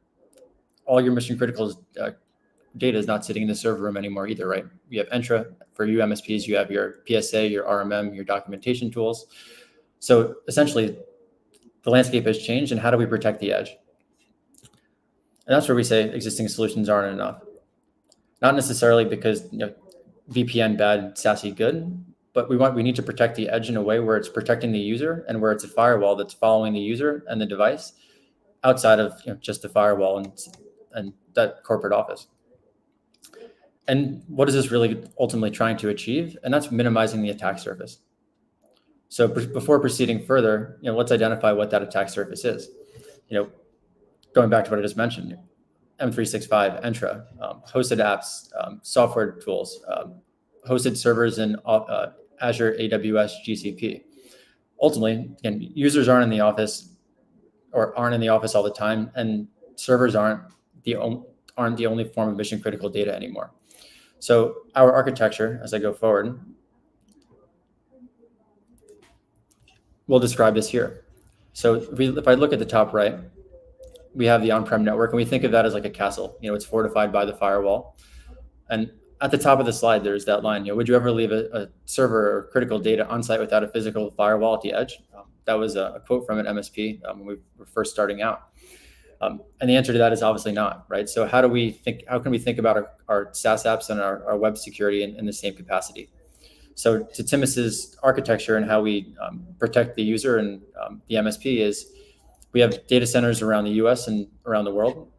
all your mission critical data is not sitting in the server room anymore either, right? You have Entra. For you MSPs, you have your PSA, your RMM, your documentation tools. So essentially, the landscape has changed, and how do we protect the edge? And that's where we say existing solutions aren't enough. Not necessarily because VPN bad, SASE good, but we need to protect the edge in a way where it's protecting the user and where it's a firewall that's following the user and the device outside of just the firewall and that corporate office. And what is this really ultimately trying to achieve? And that's minimizing the attack surface. So before proceeding further, let's identify what that attack surface is. Going back to what I just mentioned, M365, Entra, hosted apps, software tools, hosted servers in Azure, AWS, GCP. Ultimately, again, users aren't in the office all the time, and servers aren't the only form of mission critical data anymore. So our architecture, as I go forward, we'll describe this here. So if I look at the top right, we have the on-prem network, and we think of that as like a castle. It's fortified by the firewall. And at the top of the slide, there's that line, would you ever leave a server or critical data on site without a physical firewall at the edge? That was a quote from an MSP when we were first starting out. And the answer to that is obviously not, right? So how can we think about our SaaS apps and our web security in the same capacity? So to Timis's architecture and how we protect the user and the MSP is we have data centers around the US and around the world.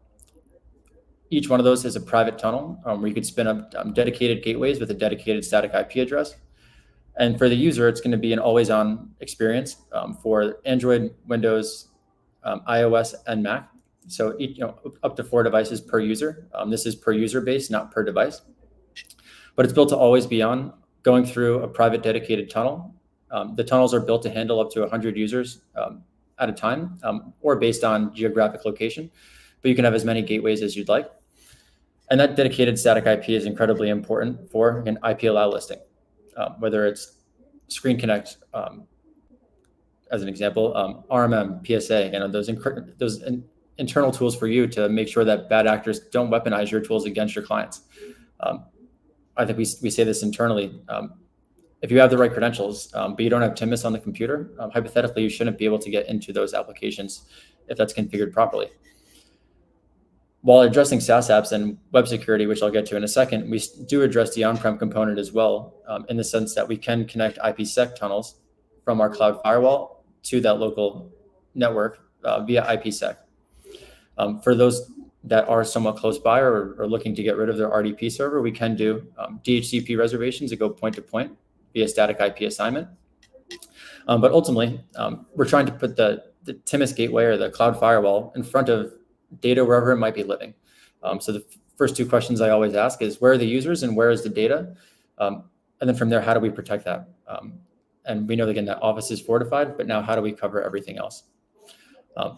Each one of those is a private tunnel where you could spin up dedicated gateways with a dedicated static IP address. And for the user, it's going to be an always-on experience for Android, Windows, iOS, and Mac. So up to 4 devices per user. This is per user base, not per device. But it's built to always be on, going through a private dedicated tunnel. The tunnels are built to handle up to 100 users at a time, or based on geographic location. But you can have as many gateways as you'd like. And that dedicated static IP is incredibly important for an IP allow listing, whether it's Screen Connect, as an example, RMM, PSA, those internal tools for you to make sure that bad actors don't weaponize your tools against your clients. I think we say this internally. If you have the right credentials, but you don't have Timis on the computer, hypothetically, you shouldn't be able to get into those applications if that's configured properly. While addressing SaaS apps and web security, which I'll get to in a second, we do address the on-prem component as well, in the sense that we can connect IPsec tunnels from our cloud firewall to that local network via IPsec. For those that are somewhat close by or looking to get rid of their RDP server, we can do DHCP reservations that go point to point via static IP assignment. But ultimately, we're trying to put the TMS gateway or the cloud firewall in front of data wherever it might be living. So the first two questions I always ask is, where are the users and where is the data? And then from there, how do we protect that? And we know, again, that Office is fortified, but now how do we cover everything else?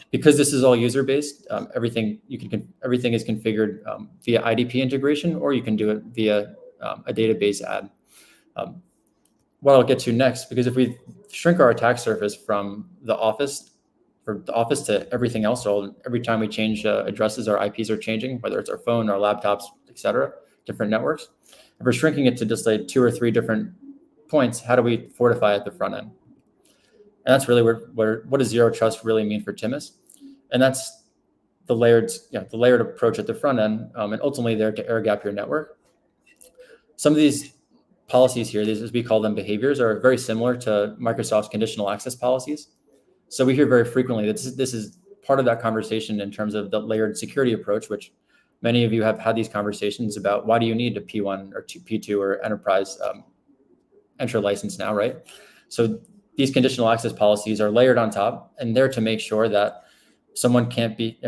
Because this is all user-based, everything is configured via IDP integration, or you can do it via a database add. What I'll get to next, because if we shrink our attack surface from the Office to everything else, so every time we change addresses, our IPs are changing, whether it's our phone, our laptops, etc., different networks. If we're shrinking it to just like 2 or 3 different points, how do we fortify at the front end? And that's really what does zero trust really mean for TMS? And that's the layered approach at the front end, and ultimately there to air gap your network. Some of these policies here, these, as we call them, behaviors, are very similar to Microsoft's conditional access policies. So we hear very frequently that this is part of that conversation in terms of the layered security approach, which many of you have had these conversations about. Why do you need a P1 or P2 or enterprise enter license now, right? So these conditional access policies are layered on top, and they're to make sure that someone can't be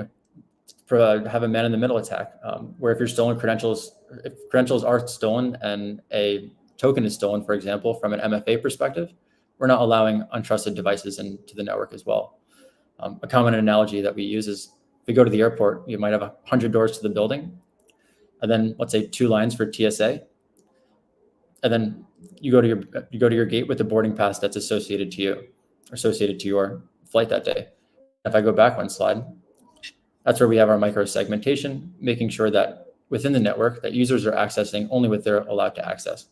have a man-in-the-middle attack, where if credentials are stolen and a token is stolen, for example, from an MFA perspective, we're not allowing untrusted devices into the network as well. A common analogy that we use is, if we go to the airport, you might have 100 doors to the building, and then let's say 2 lines for TSA, and then you go to your gate with the boarding pass that's associated to your flight that day. If I go back 1 slide, that's where we have our micro segmentation, making sure that within the network that users are accessing only what they're allowed to access.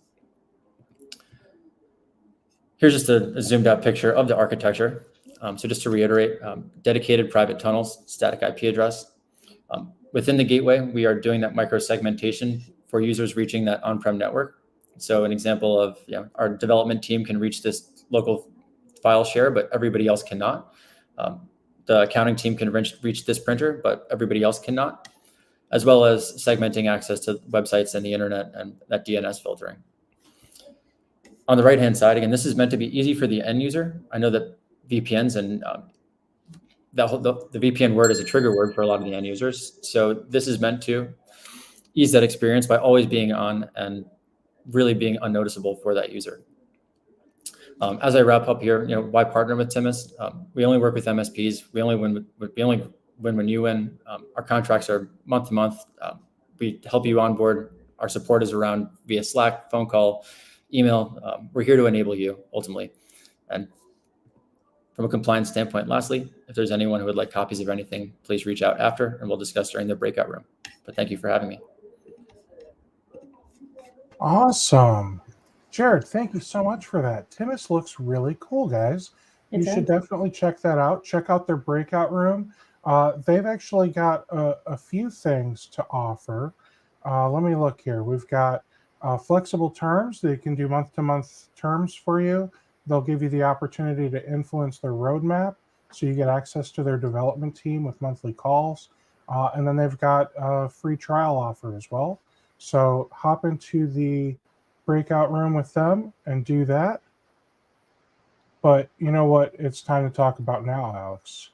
Here's just a zoomed out picture of the architecture. So just to reiterate, dedicated private tunnels, static IP address. Within the gateway, we are doing that micro segmentation for users reaching that on-prem network. So an example of, our development team can reach this local file share, but everybody else cannot. The accounting team can reach this printer, but everybody else cannot, as well as segmenting access to websites and the internet and that DNS filtering. On the right-hand side, again, this is meant to be easy for the end user. I know that VPNs and the VPN word is a trigger word for a lot of the end users. So this is meant to ease that experience by always being on and really being unnoticeable for that user. As I wrap up here, why partner with TMS? We only work with MSPs. We only win when you win. Our contracts are month to month. We help you onboard. Our support is around via Slack, phone call, email. We're here to enable you ultimately. And from a compliance standpoint, lastly, if there's anyone who would like copies of anything, please reach out after and we'll discuss during the breakout room. But thank you for having me.
Awesome. Jared, thank you so much for that. TMS looks really cool, guys. You should definitely check that out. Check out their breakout room. They've actually got a few things to offer. Let me look here. We've got flexible terms. They can do month-to-month terms for you. They'll give you the opportunity to influence their roadmap, so you get access to their development team with monthly calls. And then they've got a free trial offer as well. So hop into the breakout room with them and do that. But you know what it's time to talk about now, Alex?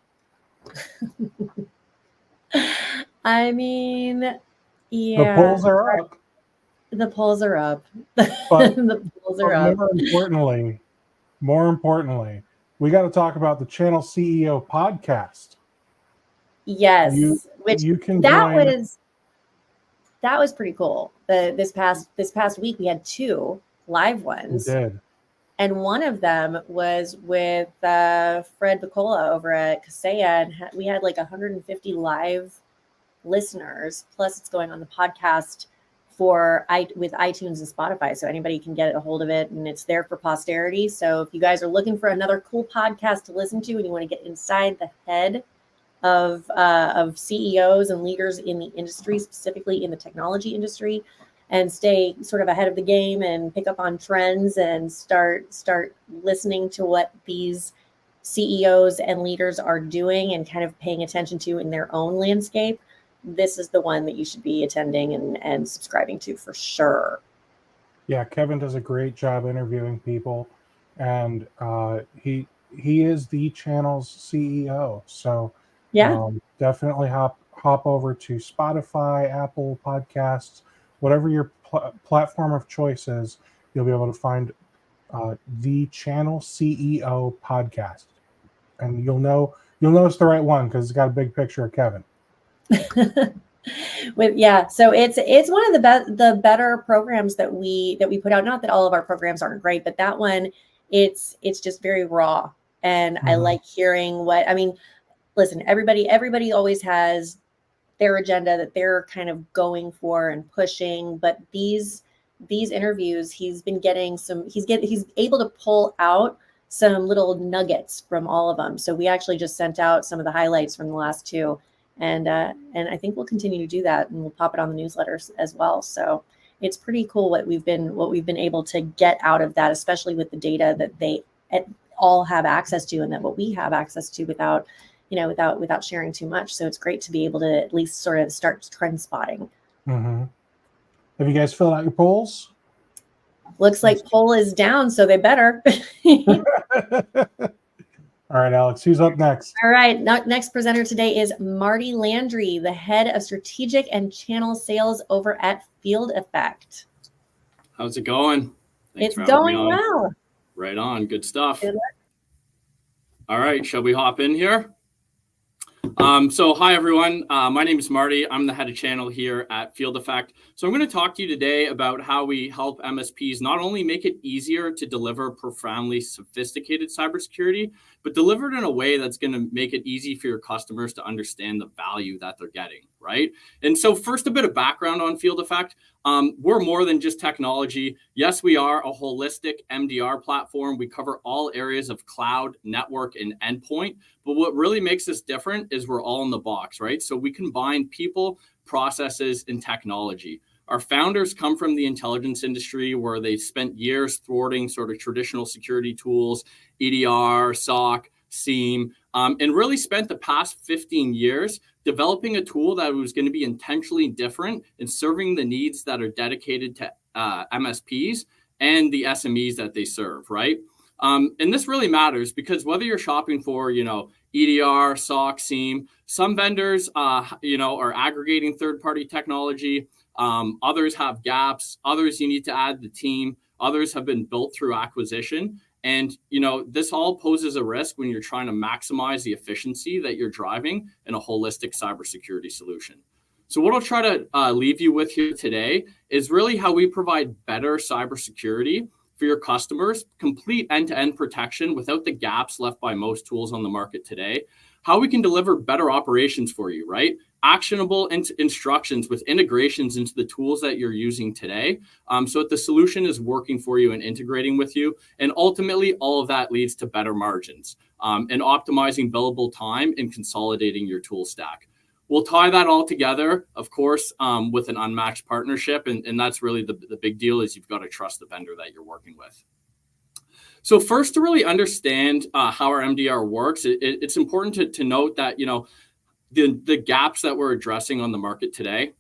I mean, yeah.
The polls are up.
The polls are up.
But,
the polls are up.
More importantly, we got to talk about the Channel CEO podcast.
Yes, that was pretty cool. This past week we had 2 live ones.
We did.
And one of them was with Fred Bicola over at Kaseya, and we had like 150 live listeners. Plus, it's going on the podcast with iTunes and Spotify, so anybody can get a hold of it, and it's there for posterity. So if you guys are looking for another cool podcast to listen to, and you want to get inside the head of CEOs and leaders in the industry, specifically in the technology industry, and stay sort of ahead of the game and pick up on trends and start listening to what these CEOs and leaders are doing and kind of paying attention to in their own landscape, this is the one that you should be attending and subscribing to for sure.
Yeah, Kevin does a great job interviewing people, and he is the channel's CEO. So
Yeah.
definitely hop over to Spotify, Apple Podcasts, whatever your platform of choice is. You'll be able to find the channel CEO podcast, and you'll notice the right one because it's got a big picture of Kevin.
So it's one of the better programs that we put out. Not that all of our programs aren't great, but that one, it's just very raw, and I like hearing what, I mean, listen, everybody always has their agenda that they're kind of going for and pushing, but these interviews, he's able to pull out some little nuggets from all of them. So we actually just sent out some of the highlights from the last two, and I think we'll continue to do that, and we'll pop it on the newsletters as well. So it's pretty cool what we've been able to get out of that, especially with the data that they all have access to, and that what we have access to without sharing too much. So it's great to be able to at least sort of start trend spotting.
Mm-hmm. Have you guys filled out your polls?
Looks like poll is down, so they better.
All right, Alex, who's up next?
All right, next presenter today is Marty Landry, the head of strategic and channel sales over at Field Effect.
How's it going?
Thanks it's going well.
Right on. Good stuff. All right, shall we hop in here? So hi, everyone. My name is Marty. I'm the head of channel here at Field Effect. So I'm going to talk to you today about how we help MSPs not only make it easier to deliver profoundly sophisticated cybersecurity, but deliver it in a way that's going to make it easy for your customers to understand the value that they're getting, right? And so first, a bit of background on Field Effect. We're more than just technology. Yes, we are a holistic MDR platform. We cover all areas of cloud, network, and endpoint. But what really makes us different is we're all in the box, right? So we combine people, processes, and technology. Our founders come from the intelligence industry where they spent years thwarting sort of traditional security tools, EDR, SOC, SIEM, and really spent the past 15 years developing a tool that was going to be intentionally different in serving the needs that are dedicated to MSPs and the SMEs that they serve, right? And this really matters because whether you're shopping for, EDR, SOC, SIEM, some vendors, are aggregating third-party technology. Others have gaps. Others you need to add the team. Others have been built through acquisition. And, this all poses a risk when you're trying to maximize the efficiency that you're driving in a holistic cybersecurity solution. So what I'll try to leave you with here today is really how we provide better cybersecurity for your customers, complete end-to-end protection without the gaps left by most tools on the market today, how we can deliver better operations for you, right? Actionable instructions with integrations into the tools that you're using today, so that the solution is working for you and integrating with you. And ultimately, all of that leads to better margins and optimizing billable time and consolidating your tool stack. We'll tie that all together, of course, with an unmatched partnership. And that's really the big deal is you've got to trust the vendor that you're working with. So first, to really understand how our MDR works, it's important to note that, the gaps that we're addressing on the market today.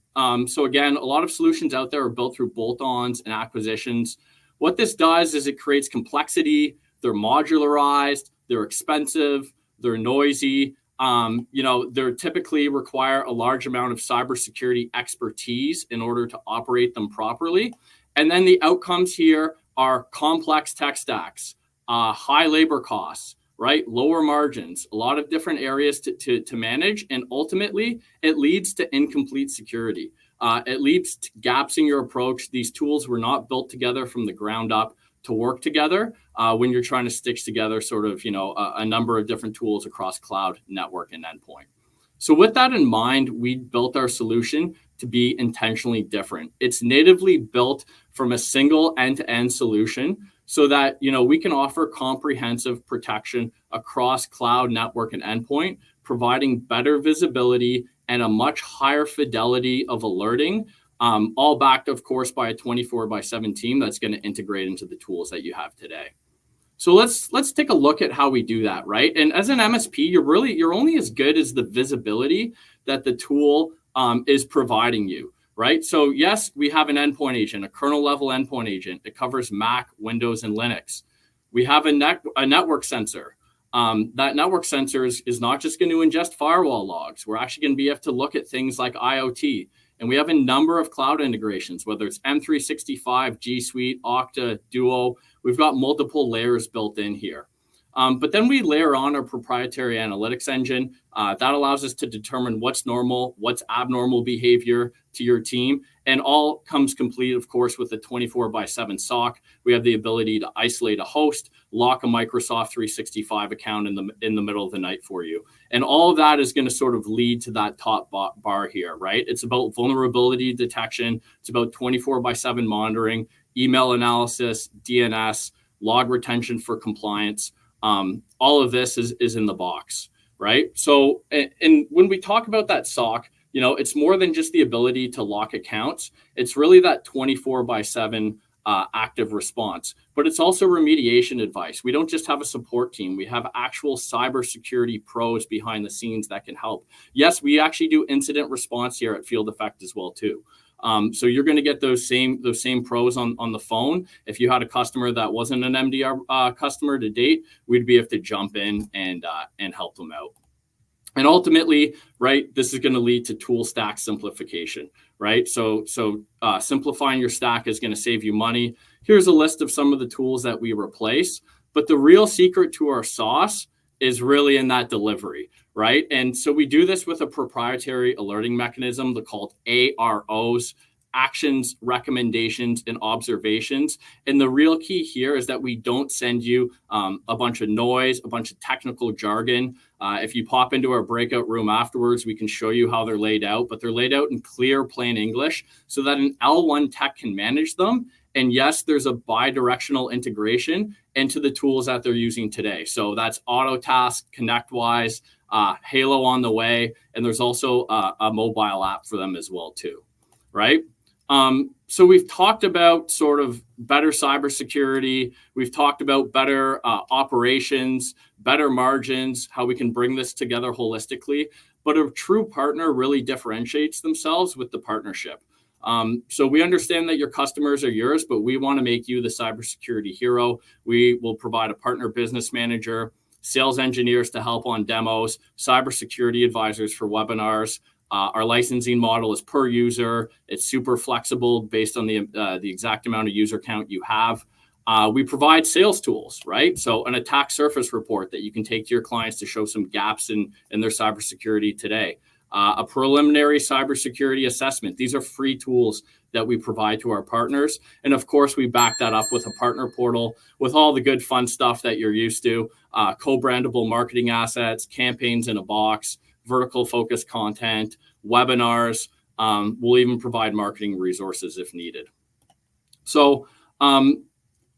So again, a lot of solutions out there are built through bolt-ons and acquisitions. What this does is it creates complexity. They're modularized, they're expensive, they're noisy. They typically require a large amount of cybersecurity expertise in order to operate them properly. And then the outcomes here are complex tech stacks, high labor costs, right? Lower margins, a lot of different areas to manage. And ultimately, it leads to incomplete security. It leads to gaps in your approach. These tools were not built together from the ground up to work together when you're trying to stitch together sort of, a number of different tools across cloud, network, and endpoint. So with that in mind, we built our solution to be intentionally different. It's natively built from a single end-to-end solution so that, we can offer comprehensive protection across cloud, network, and endpoint, providing better visibility and a much higher fidelity of alerting, all backed, of course, by a 24/7 team that's going to integrate into the tools that you have today. So let's take a look at how we do that, right? And as an MSP, you're only as good as the visibility that the tool is providing you, right? So yes, we have an endpoint agent, a kernel level endpoint agent. It covers Mac, Windows, and Linux. We have a network sensor. That network sensor is not just going to ingest firewall logs. We're actually going to be able to look at things like IoT. And we have a number of cloud integrations, whether it's M365, G Suite, Okta, Duo. We've got multiple layers built in here. But then we layer on our proprietary analytics engine. That allows us to determine what's normal, what's abnormal behavior to your team, and all comes complete, of course, with a 24/7 SOC. We have the ability to isolate a host, lock a Microsoft 365 account in the middle of the night for you. And all of that is going to sort of lead to that top bar here, right? It's about vulnerability detection. It's about 24/7 monitoring, email analysis, DNS, log retention for compliance. All of this is in the box, right? So, and when we talk about that SOC, it's more than just the ability to lock accounts. It's really that 24/7 active response, but it's also remediation advice. We don't just have a support team. We have actual cybersecurity pros behind the scenes that can help. Yes, we actually do incident response here at Field Effect as well too. So you're going to get those same pros on the phone. If you had a customer that wasn't an MDR customer to date, we'd be able to jump in and help them out. And ultimately, right, this is going to lead to tool stack simplification, right? So simplifying your stack is going to save you money. Here's a list of some of the tools that we replace, but the real secret to our sauce is really in that delivery, right? And so we do this with a proprietary alerting mechanism called AROs, actions, recommendations, and observations. And the real key here is that we don't send you a bunch of noise, a bunch of technical jargon. If you pop into our breakout room afterwards, we can show you how they're laid out, but they're laid out in clear, plain English so that an L1 tech can manage them. And yes, there's a bi-directional integration into the tools that they're using today. So that's Autotask, ConnectWise, Halo on the way, and there's also a mobile app for them as well too, right? So we've talked about sort of better cybersecurity. We've talked about better operations, better margins, how we can bring this together holistically. But a true partner really differentiates themselves with the partnership. So we understand that your customers are yours, but we want to make you the cybersecurity hero. We will provide a partner business manager, sales engineers to help on demos, cybersecurity advisors for webinars. Our licensing model is per user. It's super flexible based on the exact amount of user count you have. We provide sales tools, right? So an attack surface report that you can take to your clients to show some gaps in their cybersecurity today. A preliminary cybersecurity assessment. These are free tools that we provide to our partners. And of course, we back that up with a partner portal with all the good fun stuff that you're used to, co-brandable marketing assets, campaigns in a box, vertical focused content, webinars. We'll even provide marketing resources if needed. So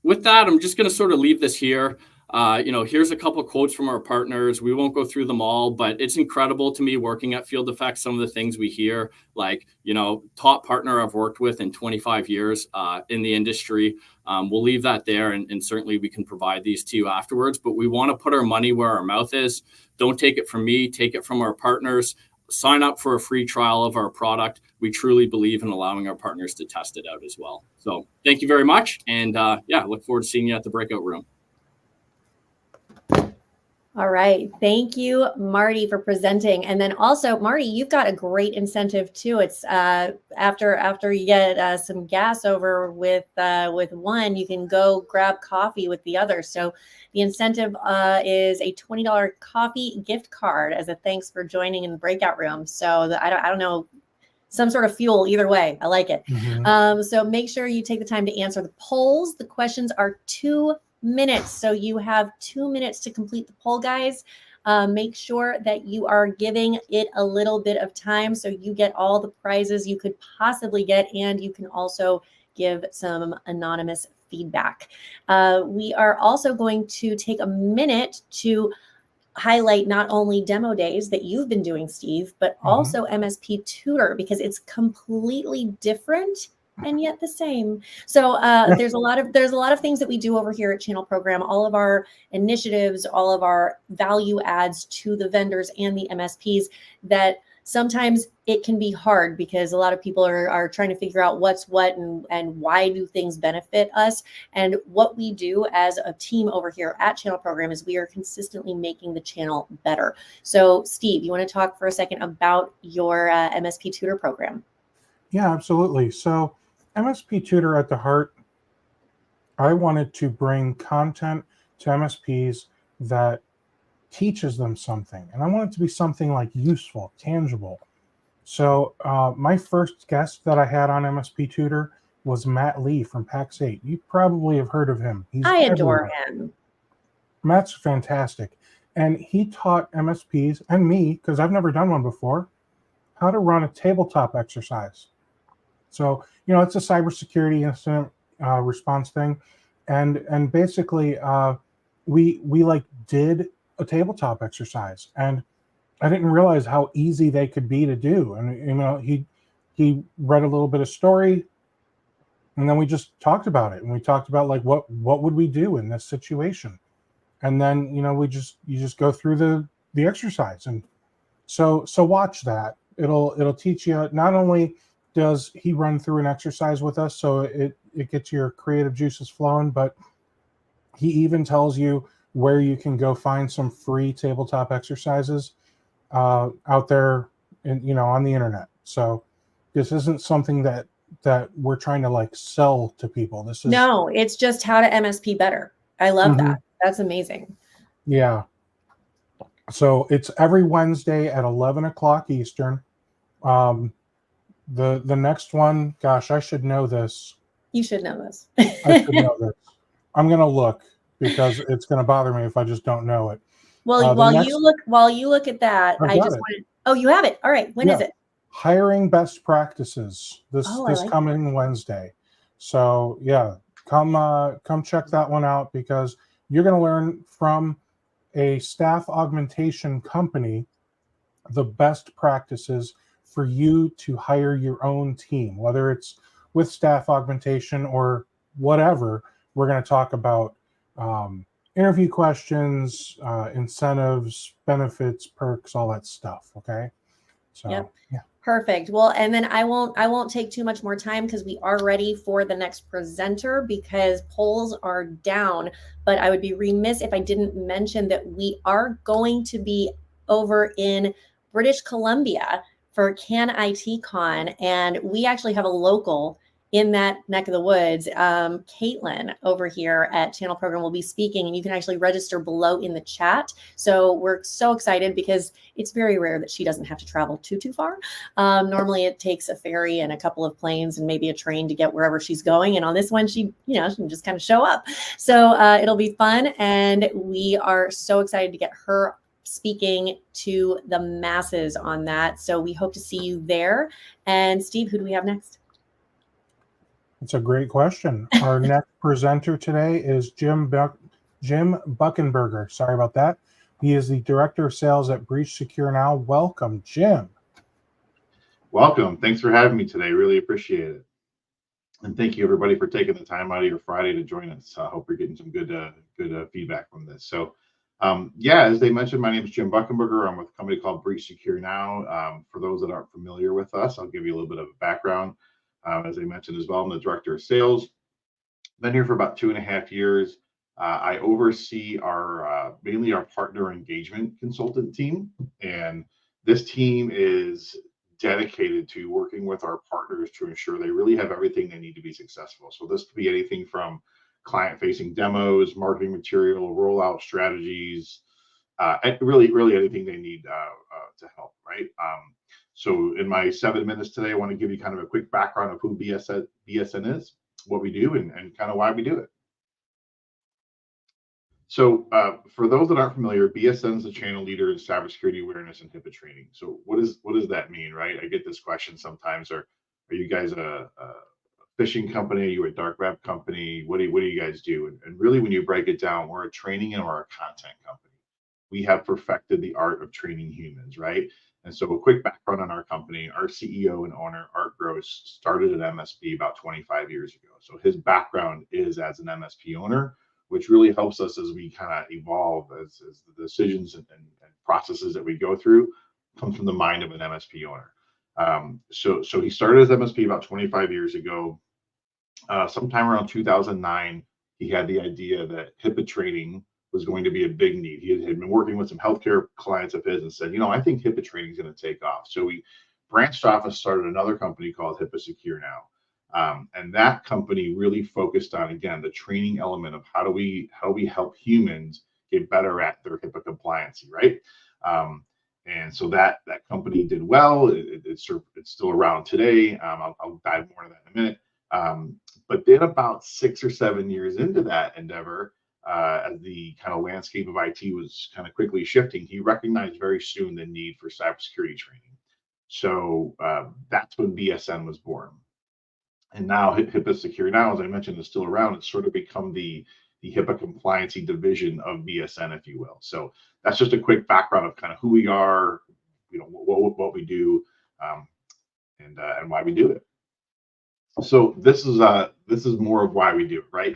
with that, I'm just going to sort of leave this here. Here's a couple of quotes from our partners. We won't go through them all, but it's incredible to me working at Field Effect. Some of the things we hear, like, top partner I've worked with in 25 years in the industry. We'll leave that there, and certainly we can provide these to you afterwards. But we want to put our money where our mouth is. Don't take it from me. Take it from our partners. Sign up for a free trial of our product. We truly believe in allowing our partners to test it out as well. So thank you very much. And look forward to seeing you at the breakout room.
All right. Thank you, Marty, for presenting. And then also, Marty, you've got a great incentive too. It's after you get some gas over with one, you can go grab coffee with the other. So the incentive is a $20 coffee gift card as a thanks for joining in the breakout room. So I don't know, some sort of fuel either way. I like it.
Mhm.
So make sure you take the time to answer the polls. The questions are 2 minutes. So you have 2 minutes to complete the poll, guys. Make sure that you are giving it a little bit of time so you get all the prizes you could possibly get, and you can also give some anonymous feedback. We are also going to take a minute to highlight not only demo days that you've been doing, Steve, but also MSP Tutor, because it's completely different and yet the same. So there's a lot of things that we do over here at Channel Program. All of our initiatives, all of our value adds to the vendors and the MSPs that sometimes it can be hard because a lot of people are trying to figure out what's what and why do things benefit us. And what we do as a team over here at Channel Program is we are consistently making the channel better. So Steve, you want to talk for a second about your MSP Tutor program?
Yeah, absolutely. So MSP Tutor at the heart, I wanted to bring content to MSPs that teaches them something. And I want it to be something like useful, tangible. So my first guest that I had on MSP Tutor was Matt Lee from PAX 8. You probably have heard of him.
I adore him.
Matt's fantastic. And he taught MSPs and me, because I've never done one before, how to run a tabletop exercise. So, it's a cybersecurity incident response thing. And basically, we like did a tabletop exercise, and I didn't realize how easy they could be to do. And he read a little bit of story, and then we just talked about it, and we talked about like what would we do in this situation, and then you just go through the exercise. And so watch that. It'll teach you. Not only does he run through an exercise with us, so it gets your creative juices flowing, but he even tells you where you can go find some free tabletop exercises out there on the internet. So this isn't something that we're trying to like sell to people. This is
no, it's just how to MSP better. I love that. That's amazing.
Yeah. So it's every Wednesday at 11 o'clock Eastern. The next one, gosh, I should know this.
You should know this.
I should know this. I'm gonna look because it's gonna bother me if I just don't know it.
Well, while you look at that, I just wanted. Oh, you have it. All right. When is it?
Hiring best practices this coming Wednesday. So yeah, come check that one out, because you're gonna learn from a staff augmentation company the best practices for you to hire your own team, whether it's with staff augmentation or whatever. We're going to talk about interview questions, incentives, benefits, perks, all that stuff. Okay. So,
yep.
Yeah.
Perfect. Well, and then I won't take too much more time because we are ready for the next presenter, because polls are down. But I would be remiss if I didn't mention that we are going to be over in British Columbia for Can IT Con, and we actually have a local in that neck of the woods. Caitlin over here at Channel Program will be speaking, and you can actually register below in the chat. So we're so excited because it's very rare that she doesn't have to travel too far. Normally it takes a ferry and a couple of planes and maybe a train to get wherever she's going. And on this one, she can just kind of show up. So it'll be fun. And we are so excited to get her speaking to the masses on that. So we hope to see you there. And Steve, who do we have next?
It's a great question. Our next presenter today is Jim Buckenberger. Sorry about that. He is the Director of Sales at Breach Secure Now. Welcome, Jim.
Welcome. Thanks for having me today. Really appreciate it. And thank you, everybody, for taking the time out of your Friday to join us. I hope you're getting some good feedback from this. So, as they mentioned, my name is Jim Buckenberger. I'm with a company called Breach Secure Now. For those that aren't familiar with us, I'll give you a little bit of a background. As I mentioned as well, I'm the Director of Sales. Been here for about 2.5 years. I oversee mainly our partner engagement consultant team, and this team is dedicated to working with our partners to ensure they really have everything they need to be successful. So this could be anything from client-facing demos, marketing material, rollout strategies, and really anything they need to help, right? So in my 7 minutes today, I want to give you kind of a quick background of who BSN is, what we do, and kind of why we do it. So for those that aren't familiar, BSN is a channel leader in cybersecurity awareness and HIPAA training. So what does that mean, right? I get this question sometimes. Are you guys a phishing company? Are you a dark web company? What do you guys do? And really, when you break it down, we're a training and we're a content company. we have perfected the art of training humans, right? And so a quick background on our company, our CEO and owner, Art Gross, started at MSP about 25 years ago. So his background is as an MSP owner, which really helps us as we kind of evolve as the decisions and processes that we go through come from the mind of an MSP owner. So he started as MSP about 25 years ago. Sometime around 2009, he had the idea that HIPAA training was going to be a big need. He had been working with some healthcare clients of his and said, I think HIPAA training is going to take off. So we branched off and started another company called HIPAA Secure Now. And that company really focused on, again, the training element of how do we help humans get better at their HIPAA compliancy, right? And so that company did well. It's still around today. I'll dive more into that in a minute. But then about 6 or 7 years into that endeavor, as the kind of landscape of IT was kind of quickly shifting, he recognized very soon the need for cybersecurity training. So that's when BSN was born. And now HIPAA Secure Now, as I mentioned, is still around. It's sort of become the HIPAA compliancy division of BSN, if you will. So that's just a quick background of kind of who we are, what we do, and why we do it. So this is more of why we do it, right?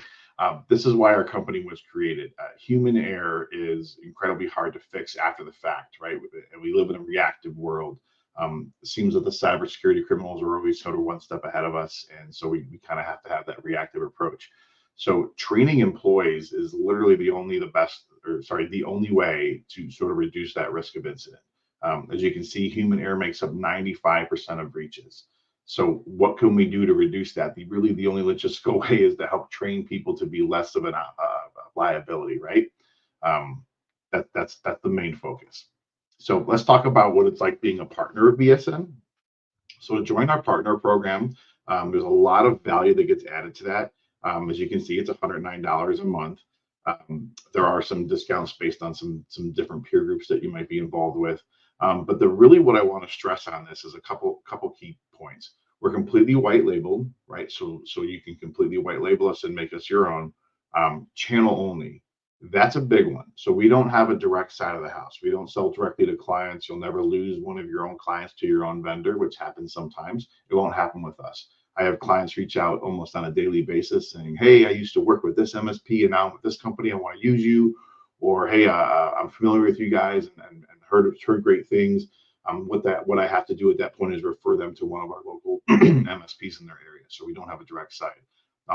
This is why our company was created. Human error is incredibly hard to fix after the fact, right? And we live in a reactive world. It seems that the cybersecurity criminals are always sort of one step ahead of us, and so we kind of have to have that reactive approach. So training employees is literally the only way to sort of reduce that risk of incident. As you can see, human error makes up 95% of breaches. So what can we do to reduce that? The only logistical way is to help train people to be less of a liability, right? That's the main focus. So let's talk about what it's like being a partner of BSN. So to join our partner program, there's a lot of value that gets added to that. As you can see, it's $109 a month. There are some discounts based on some different peer groups that you might be involved with. But what I want to stress on this is a couple key points. We're completely white labeled, right? So you can completely white label us and make us your own. Channel only. That's a big one. So we don't have a direct side of the house. We don't sell directly to clients. You'll never lose one of your own clients to your own vendor, which happens sometimes. It won't happen with us. I have clients reach out almost on a daily basis saying, hey, I used to work with this MSP and now I'm with this company. I want to use you. Or, hey, I'm familiar with you guys and heard great things. What I have to do at that point is refer them to one of our local MSPs in their area. So we don't have a direct side.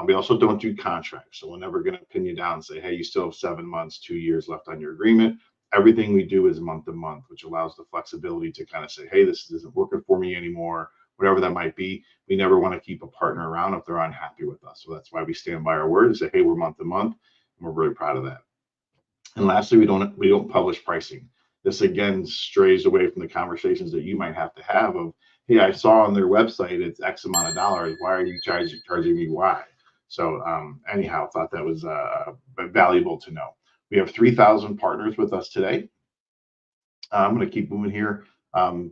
We also don't do contracts. So we're never going to pin you down and say, hey, you still have 7 months, 2 years left on your agreement. Everything we do is month to month, which allows the flexibility to kind of say, hey, this isn't working for me anymore, whatever that might be. We never want to keep a partner around if they're unhappy with us. So that's why we stand by our word and say, hey, we're month to month. And we're very proud of that. And lastly, we don't publish pricing. This again strays away from the conversations that you might have to have of, hey, I saw on their website it's X amount of dollars. Why are you charging me Y? So anyhow, thought that was valuable to know. We have 3,000 partners with us today. I'm going to keep moving here.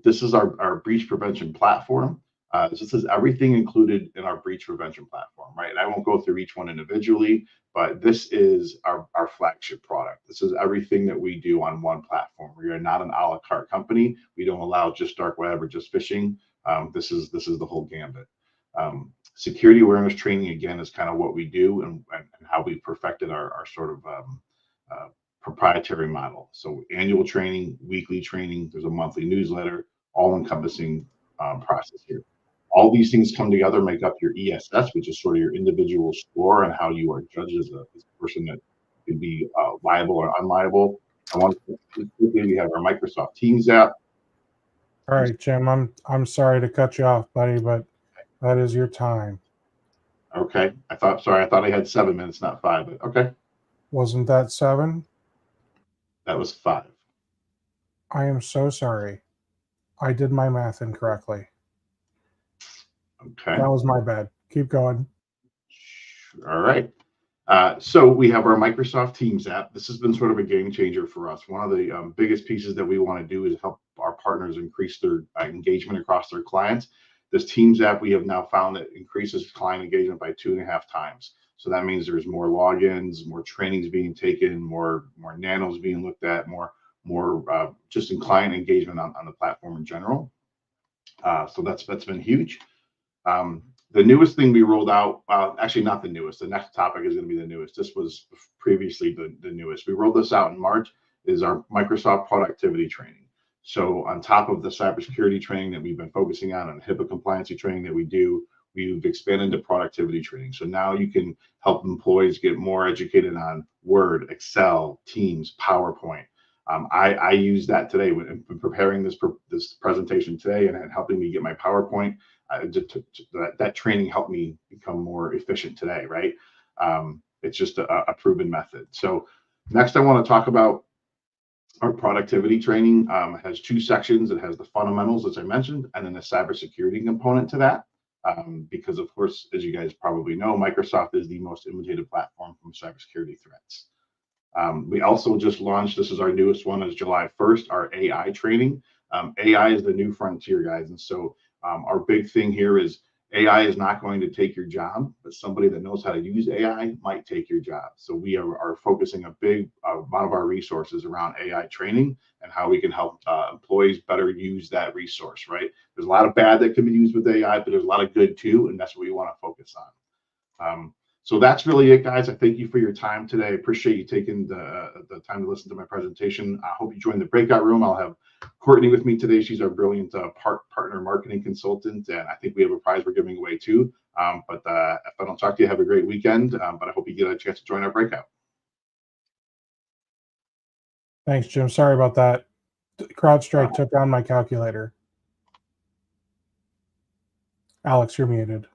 This is our breach prevention platform. This is everything included in our breach prevention platform, right? And I won't go through each one individually, but this is our flagship product. This is everything that we do on one platform. We are not an a la carte company. We don't allow just dark web or just phishing. This is the whole gambit. Security awareness training, again, is kind of what we do and how we perfected our sort of proprietary model. So annual training, weekly training, there's a monthly newsletter, all encompassing process here. All these things come together, make up your ESS, which is sort of your individual score and how you are judged as a person that can be liable or unliable. I want to quickly, we have our Microsoft Teams app.
All right, Jim, I'm sorry to cut you off, buddy, but that is your time.
Okay. I thought I had 7 minutes, not 5, but okay.
Wasn't that 7?
That was 5.
I am so sorry. I did my math incorrectly.
Okay.
That was my bad. Keep going.
All right. So we have our Microsoft Teams app. This has been sort of a game changer for us. One of the biggest pieces that we want to do is help our partners increase their engagement across their clients. This Teams app, we have now found that increases client engagement by 2.5 times. So that means there's more logins, more trainings being taken, more nanos being looked at, more more just in client engagement on the platform in general. So that's been huge. The newest thing we rolled out, actually not the newest, the next topic is going to be the newest. This was previously the newest. We rolled this out in March, is our Microsoft productivity training. So on top of the cybersecurity training that we've been focusing on and HIPAA compliancy training that we do, we've expanded to productivity training. So now you can help employees get more educated on Word, Excel, Teams, PowerPoint. I use that today when preparing this presentation today and helping me get my PowerPoint. That training helped me become more efficient today, right? It's just a proven method. So next I want to talk about our productivity training. It has two sections. It has the fundamentals, as I mentioned, and then a cybersecurity component to that. Because of course, as you guys probably know, Microsoft is the most imitated platform from cybersecurity threats. We also just launched, this is our newest one, is July 1st, our AI training. AI is the new frontier, guys. And so our big thing here is AI is not going to take your job, but somebody that knows how to use AI might take your job. So we are focusing a big amount of our resources around AI training and how we can help employees better use that resource, right? There's a lot of bad that can be used with AI, but there's a lot of good too, and that's what we want to focus on. So that's really it, guys. I thank you for your time today. I appreciate you taking the time to listen to my presentation. I hope you join the breakout room. I'll have Courtney with me today. She's our brilliant partner marketing consultant, and I think we have a prize we're giving away too. But if I don't talk to you, have a great weekend. But I hope you get a chance to join our breakout.
Thanks, Jim. Sorry about that. CrowdStrike took down my calculator. Alex, you're muted.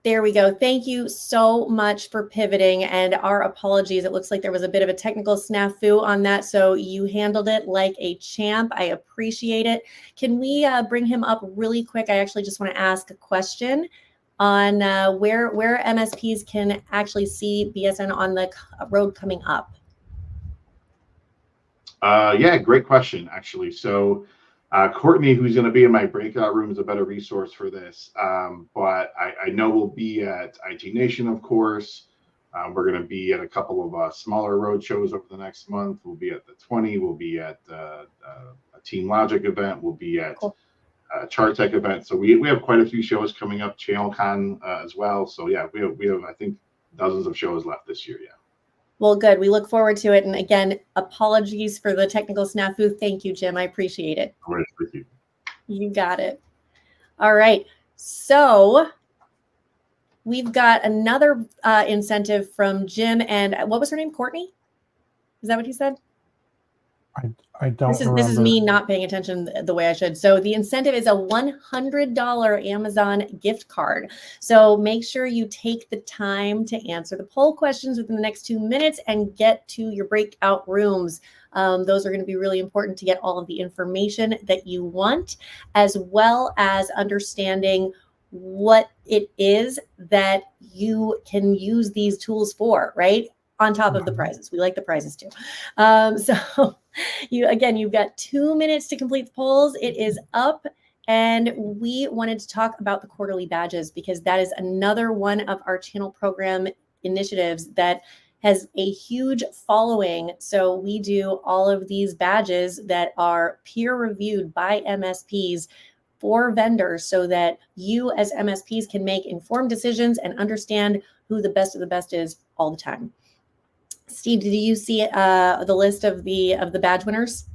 There we go. Thank you so much for pivoting, and our apologies. It looks like there was a bit of a technical snafu on that, so you handled it like a champ. I appreciate it. Can we bring him up really quick? I actually just want to ask a question on where MSPs can actually see BSN on the road coming up.
Yeah, great question, actually. So Courtney, who's going to be in my breakout room, is a better resource for this. But I know we'll be at IT Nation, of course. We're going to be at a couple of smaller road shows over the next month. We'll be at the 20. We'll be at a Team Logic event. We'll be at a CharTech event. So we have quite a few shows coming up, ChannelCon as well. So yeah, we have I think dozens of shows left this year. Yeah.
Well, good. We look forward to it. And again, apologies for the technical snafu. Thank you, Jim. I appreciate it.
All right, thank you.
You got it. All right. So we've got another incentive from Jim. And what was her name? Courtney? Is that what he said?
I don't remember.
This is me not paying attention the way I should. So the incentive is a $100 Amazon gift card. So make sure you take the time to answer the poll questions within the next 2 minutes and get to your breakout rooms. Those are going to be really important to get all of the information that you want, as well as understanding what it is that you can use these tools for, right? On top of the prizes. We like the prizes too. So you've got 2 minutes to complete the polls. It is up. And we wanted to talk about the quarterly badges because that is another one of our channel program initiatives that has a huge following. So we do all of these badges that are peer reviewed by MSPs for vendors so that you as MSPs can make informed decisions and understand who the best of the best is all the time. Steve, did you see the list of the badge winners?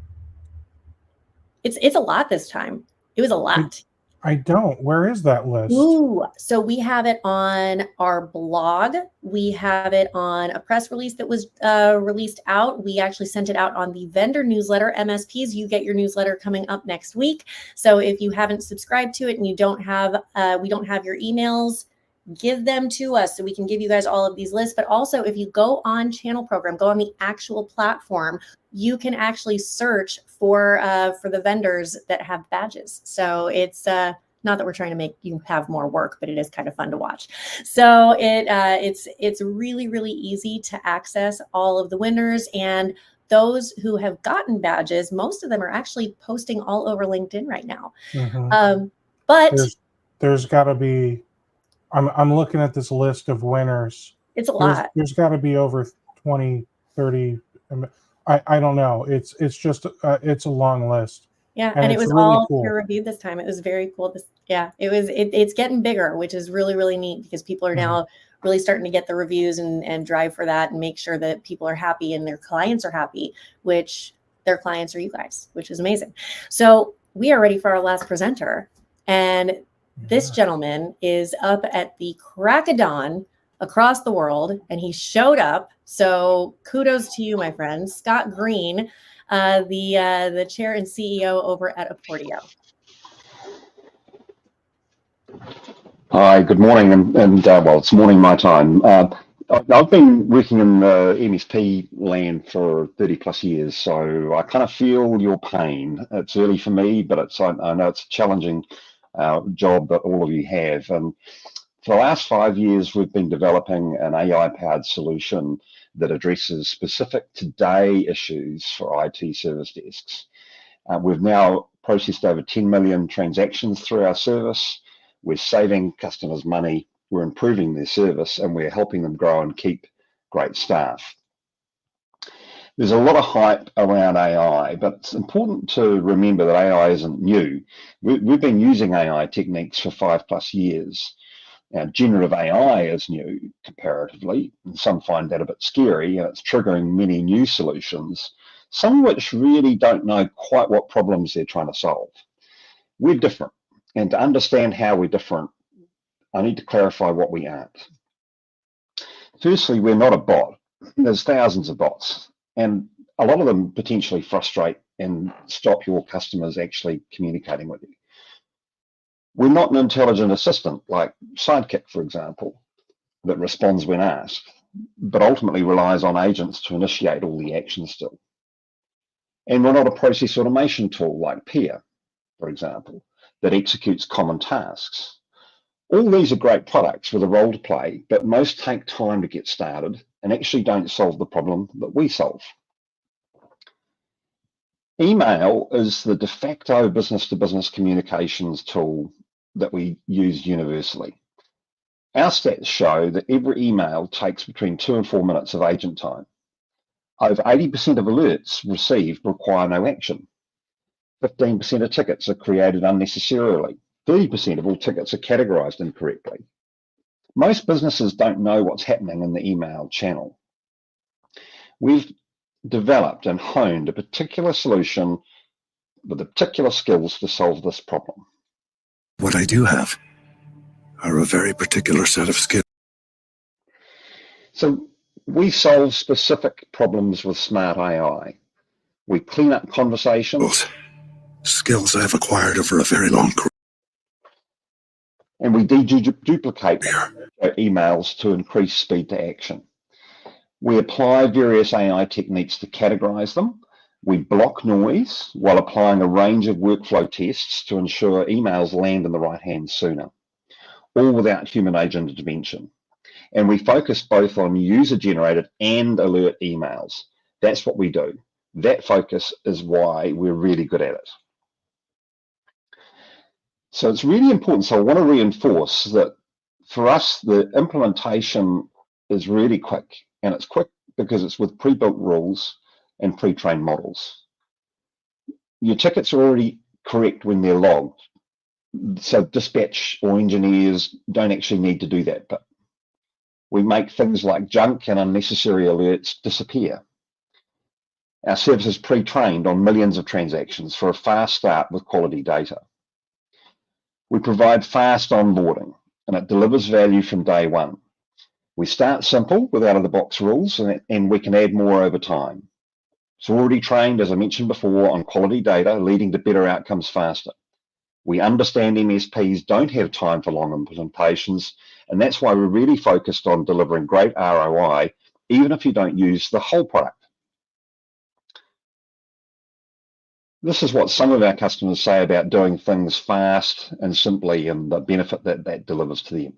It's a lot this time. It was a lot.
I don't. Where is that list?
Ooh, so we have it on our blog. We have it on a press release that was released out. We actually sent it out on the vendor newsletter. MSPs, you get your newsletter coming up next week. So if you haven't subscribed to it and you don't have, we don't have your emails, give them to us so we can give you guys all of these lists. But also if you go on channel program, go on the actual platform, you can actually search for the vendors that have badges. So it's not that we're trying to make you have more work, but it is kind of fun to watch. So it's really, really easy to access all of the winners, and those who have gotten badges, most of them are actually posting all over LinkedIn right now.
Mm-hmm.
But
there's got to be, I'm looking at this list of winners.
It's a lot.
There's got to be over 20 30. I don't know. It's just it's a long list.
Yeah,
and
it
it's
was
really
all
cool.
peer reviewed this time. It was very cool. It's getting bigger, which is really, really neat because people are now really starting to get the reviews and drive for that and make sure that people are happy and their clients are happy, which their clients are you guys, which is amazing. So we are ready for our last presenter. And this gentleman is up at the crack of dawn across the world, and he showed up. So kudos to you, my friend, Scott Green, the chair and CEO over at Apportio.
Hi, good morning, and well, it's morning my time. I've been working in the MSP land for 30 plus years, so I kind of feel your pain. It's early for me, but I know it's a challenging job that all of you have. And for the last 5 years, we've been developing an AI-powered solution that addresses specific today issues for IT service desks. We've now processed over 10 million transactions through our service. We're saving customers money, we're improving their service, and we're helping them grow and keep great staff. There's a lot of hype around AI, but it's important to remember that AI isn't new. We've been using AI techniques for 5+ years. Now, generative AI is new comparatively, and some find that a bit scary, and it's triggering many new solutions, some of which really don't know quite what problems they're trying to solve. We're different. And to understand how we're different, I need to clarify what we aren't. Firstly, we're not a bot. There's thousands of bots, and a lot of them potentially frustrate and stop your customers actually communicating with you. We're not an intelligent assistant like Sidekick, for example, that responds when asked, but ultimately relies on agents to initiate all the action still. And we're not a process automation tool like Peer, for example, that executes common tasks. All these are great products with a role to play, but most take time to get started and actually don't solve the problem that we solve. Email is the de facto business-to-business communications tool that we use universally. Our stats show that every email takes between 2 and 4 minutes of agent time. Over 80% of alerts received require no action. 15% of tickets are created unnecessarily. 30% of all tickets are categorized incorrectly. Most businesses don't know what's happening in the email channel. We've developed and honed a particular solution with the particular skills to solve this problem.
What I do have are a very particular set of skills.
So we solve specific problems with smart AI. We clean up conversations.
Skills I've acquired over a very long career.
And we duplicate emails to increase speed to action. We apply various AI techniques to categorize them. We block noise while applying a range of workflow tests to ensure emails land in the right hands sooner, all without human agent intervention. And we focus both on user-generated and alert emails. That's what we do. That focus is why we're really good at it. So it's really important. So I want to reinforce that for us, the implementation is really quick, and it's quick because it's with pre-built rules and pre-trained models. Your tickets are already correct when they're logged. So dispatch or engineers don't actually need to do that, but we make things like junk and unnecessary alerts disappear. Our service is pre-trained on millions of transactions for a fast start with quality data. We provide fast onboarding, and it delivers value from day one. We start simple with out-of-the-box rules, and we can add more over time. It's already trained, as I mentioned before, on quality data, leading to better outcomes faster. We understand MSPs don't have time for long implementations, and that's why we're really focused on delivering great ROI, even if you don't use the whole product. This is what some of our customers say about doing things fast and simply, and the benefit that that delivers to them.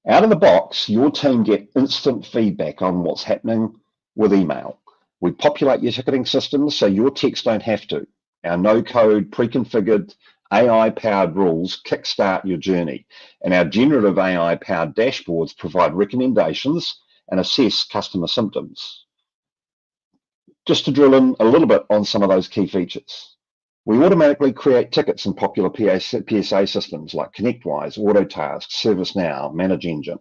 Out of the box, your team get instant feedback on what's happening with email. We populate your ticketing systems so your techs don't have to. Our no-code, pre-configured AI-powered rules kickstart your journey, and our generative AI-powered dashboards provide recommendations and assess customer symptoms. Just to drill in a little bit on some of those key features. We automatically create tickets in popular PSA systems like ConnectWise, Autotask, ServiceNow, ManageEngine.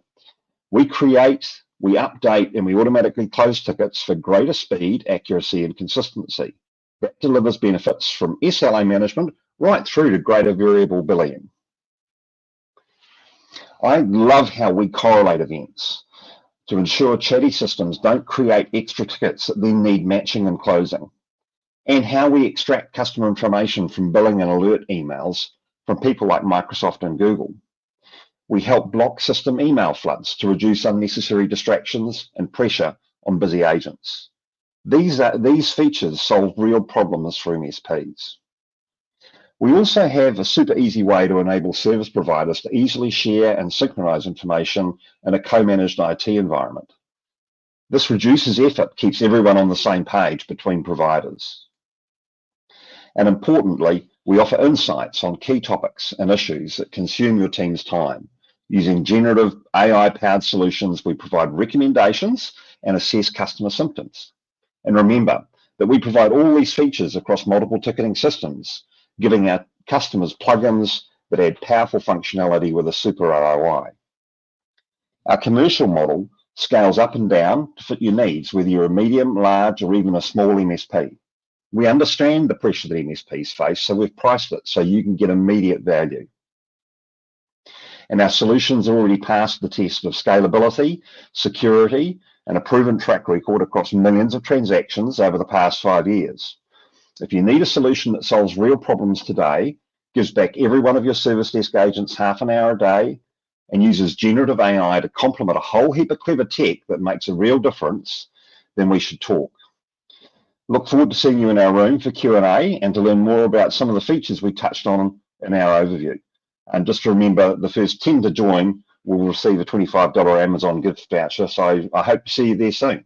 We create, we update, and we automatically close tickets for greater speed, accuracy, and consistency. That delivers benefits from SLA management right through to greater variable billing. I love how we correlate events to ensure chatty systems don't create extra tickets that then need matching and closing, and how we extract customer information from billing and alert emails from people like Microsoft and Google. We help block system email floods to reduce unnecessary distractions and pressure on busy agents. These features solve real problems for MSPs. We also have a super easy way to enable service providers to easily share and synchronize information in a co-managed IT environment. This reduces effort, keeps everyone on the same page between providers. And importantly, we offer insights on key topics and issues that consume your team's time. Using generative AI-powered solutions, we provide recommendations and assess customer symptoms. And remember that we provide all these features across multiple ticketing systems, giving our customers plugins that add powerful functionality with a super ROI. Our commercial model scales up and down to fit your needs, whether you're a medium, large, or even a small MSP. We understand the pressure that MSPs face, so we've priced it so you can get immediate value. And our solutions already passed the test of scalability, security, and a proven track record across millions of transactions over the past 5 years. If you need a solution that solves real problems today, gives back every one of your service desk agents half an hour a day, and uses generative AI to complement a whole heap of clever tech that makes a real difference, then we should talk. Look forward to seeing you in our room for Q&A and to learn more about some of the features we touched on in our overview. And just to remember, the first 10 to join will receive a $25 Amazon gift voucher, so I hope to see you there soon.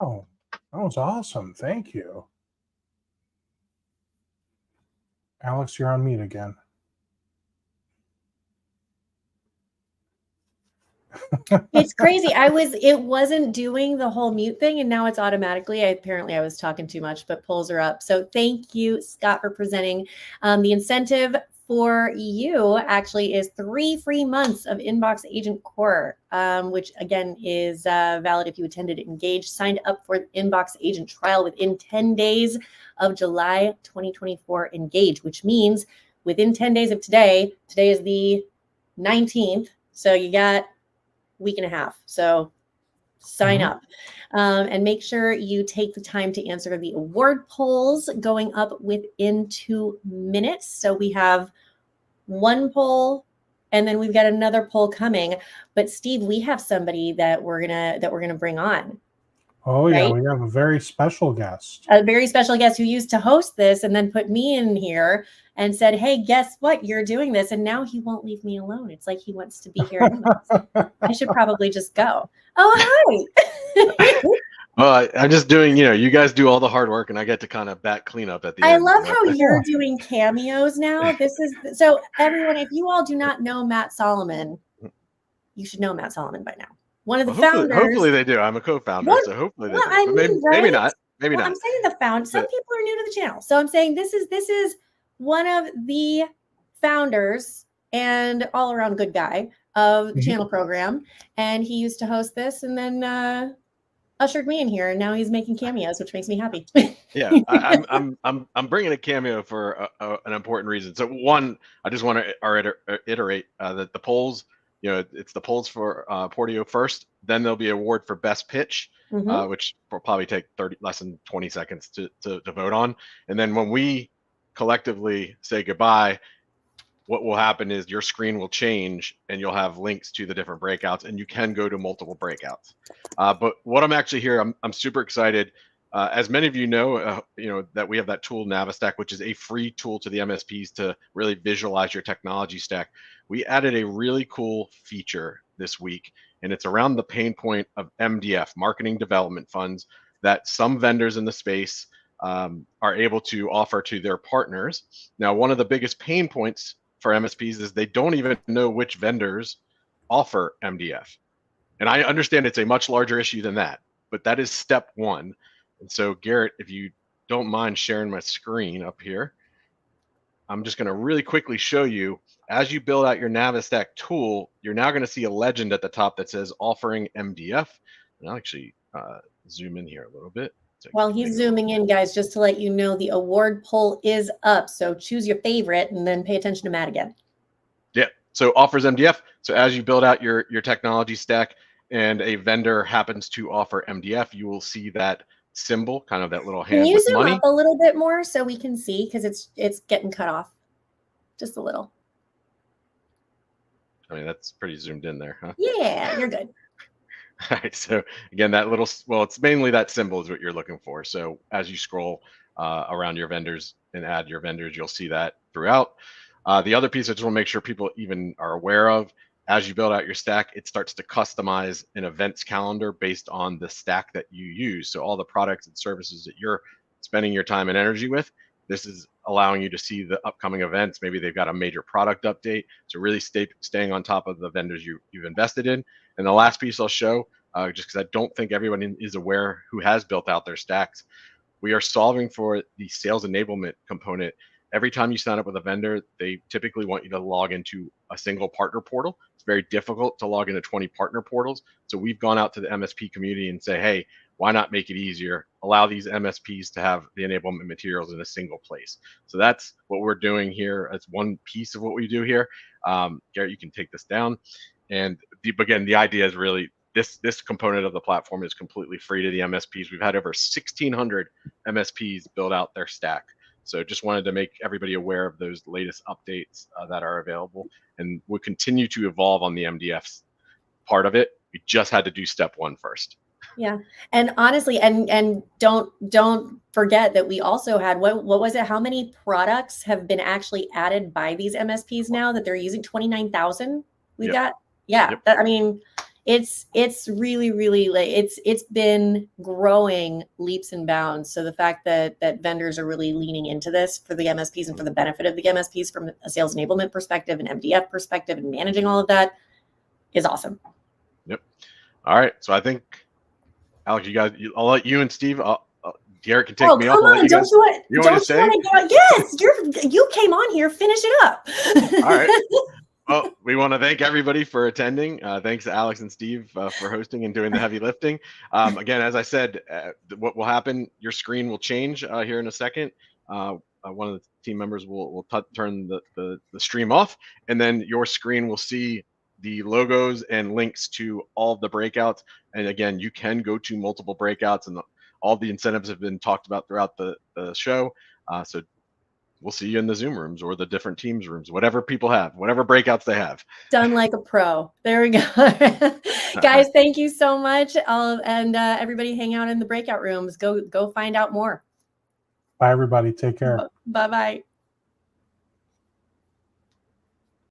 Oh, that was awesome. Thank you. Alex, you're on mute again.
It's crazy. It wasn't doing the whole mute thing, and now it's automatically. Apparently I was talking too much, but polls are up. So thank you, Scott, for presenting. The incentive for you actually is 3 free months of Inbox Agent Core, which again is valid if you attended Engage, signed up for the Inbox Agent trial within 10 days of July 2024 Engage, which means within 10 days of today is the 19th. So you got week and a half. So sign up and make sure you take the time to answer the award polls going up within 2 minutes. So we have one poll and then we've got another poll coming. But Steve, we have somebody that we're gonna bring on.
Oh yeah,
right?
we have a very special guest.
A very special guest who used to host this and then put me in here and said, hey, guess what? You're doing this. And now he won't leave me alone. It's like he wants to be here. I should probably just go. Oh, hi.
Well, I'm just doing, you guys do all the hard work and I get to kind of back clean up at the end.
I love how you're doing cameos now. So everyone, if you all do not know Matt Solomon, you should know Matt Solomon by now. One of the founders.
Hopefully they do. I'm a co-founder, so hopefully they do.
I mean,
maybe not. Maybe not.
I'm saying the founder. Some people are new to the channel, so I'm saying this is one of the founders and all around good guy of the channel program, and he used to host this, and then ushered me in here, and now he's making cameos, which makes me happy.
Yeah, I'm bringing a cameo for an important reason. So one, I just want to iterate that the polls. It's the polls for Portio first, then there'll be an award for best pitch, which will probably take less than 20 seconds to vote on. And then when we collectively say goodbye, what will happen is your screen will change and you'll have links to the different breakouts, and you can go to multiple breakouts. But what I'm actually here, I'm super excited. As many of you know, that we have that tool Navistack, which is a free tool to the MSPs to really visualize your technology stack. We added a really cool feature this week, and it's around the pain point of MDF, marketing development funds, that some vendors in the space are able to offer to their partners. Now, one of the biggest pain points for MSPs is they don't even know which vendors offer MDF. And I understand it's a much larger issue than that, but that is step one. And so, Garrett, if you don't mind sharing my screen up here, I'm just going to really quickly show you, as you build out your Navistack tool, you're now going to see a legend at the top that says offering MDF. And I'll actually zoom in here a little bit. So
While he's zooming in, guys, just to let you know, the award poll is up. So choose your favorite and then pay attention to Matt again.
Yeah, so offers MDF. So as you build out your technology stack and a vendor happens to offer MDF, you will see that symbol, kind of that little hand
Can you
with
zoom
money.
up a little bit more so we can see, because it's getting cut off just a little.
I mean, that's pretty zoomed in there, huh?
Yeah, you're good.
All right, so again, that little, well, it's mainly that symbol is what you're looking for. So as you scroll around your vendors and add your vendors, you'll see that throughout. The other piece I just want to make sure people even are aware of, as you build out your stack, it starts to customize an events calendar based on the stack that you use. So all the products and services that you're spending your time and energy with, this is allowing you to see the upcoming events. Maybe they've got a major product update. So really staying on top of the vendors you've invested in. And the last piece I'll show, just because I don't think everyone is aware who has built out their stacks, we are solving for the sales enablement component. Every time you sign up with a vendor, they typically want you to log into a single partner portal. It's very difficult to log into 20 partner portals. So we've gone out to the MSP community and say, hey, why not make it easier? Allow these MSPs to have the enablement materials in a single place. So that's what we're doing here. That's one piece of what we do here. Garrett, you can take this down. And again, the idea is really this component of the platform is completely free to the MSPs. We've had over 1,600 MSPs build out their stack. So just wanted to make everybody aware of those latest updates that are available, and we'll continue to evolve on the MDF part of it. We just had to do step one first.
Yeah, and honestly, and don't forget that we also had what was it? How many products have been actually added by these MSPs now that they're using? 29,000. We've got, yeah.
Yep.
I mean, it's really like it's been growing leaps and bounds. So the fact that vendors are really leaning into this for the MSPs and for the benefit of the MSPs from a sales enablement perspective and MDF perspective and managing all of that is awesome.
Yep. All right. So I think, Alex, you guys, I'll let you and Steve. Garrett can take me off.
Come on, don't you want?
You want to say?
Yes, you came on here. Finish it up.
All right. Well, we want to thank everybody for attending. Thanks to Alex and Steve for hosting and doing the heavy lifting. Again, as I said, what will happen, your screen will change here in a second. One of the team members will turn the stream off, and then your screen will see the logos and links to all of the breakouts. And again, you can go to multiple breakouts, and all the incentives have been talked about throughout the show. So we'll see you in the Zoom rooms or the different teams rooms, whatever people have, whatever breakouts they have.
Done like a pro. There we go. Guys, thank you so much. And everybody hang out in the breakout rooms. Go find out more.
Bye, everybody. Take care.
Bye-bye.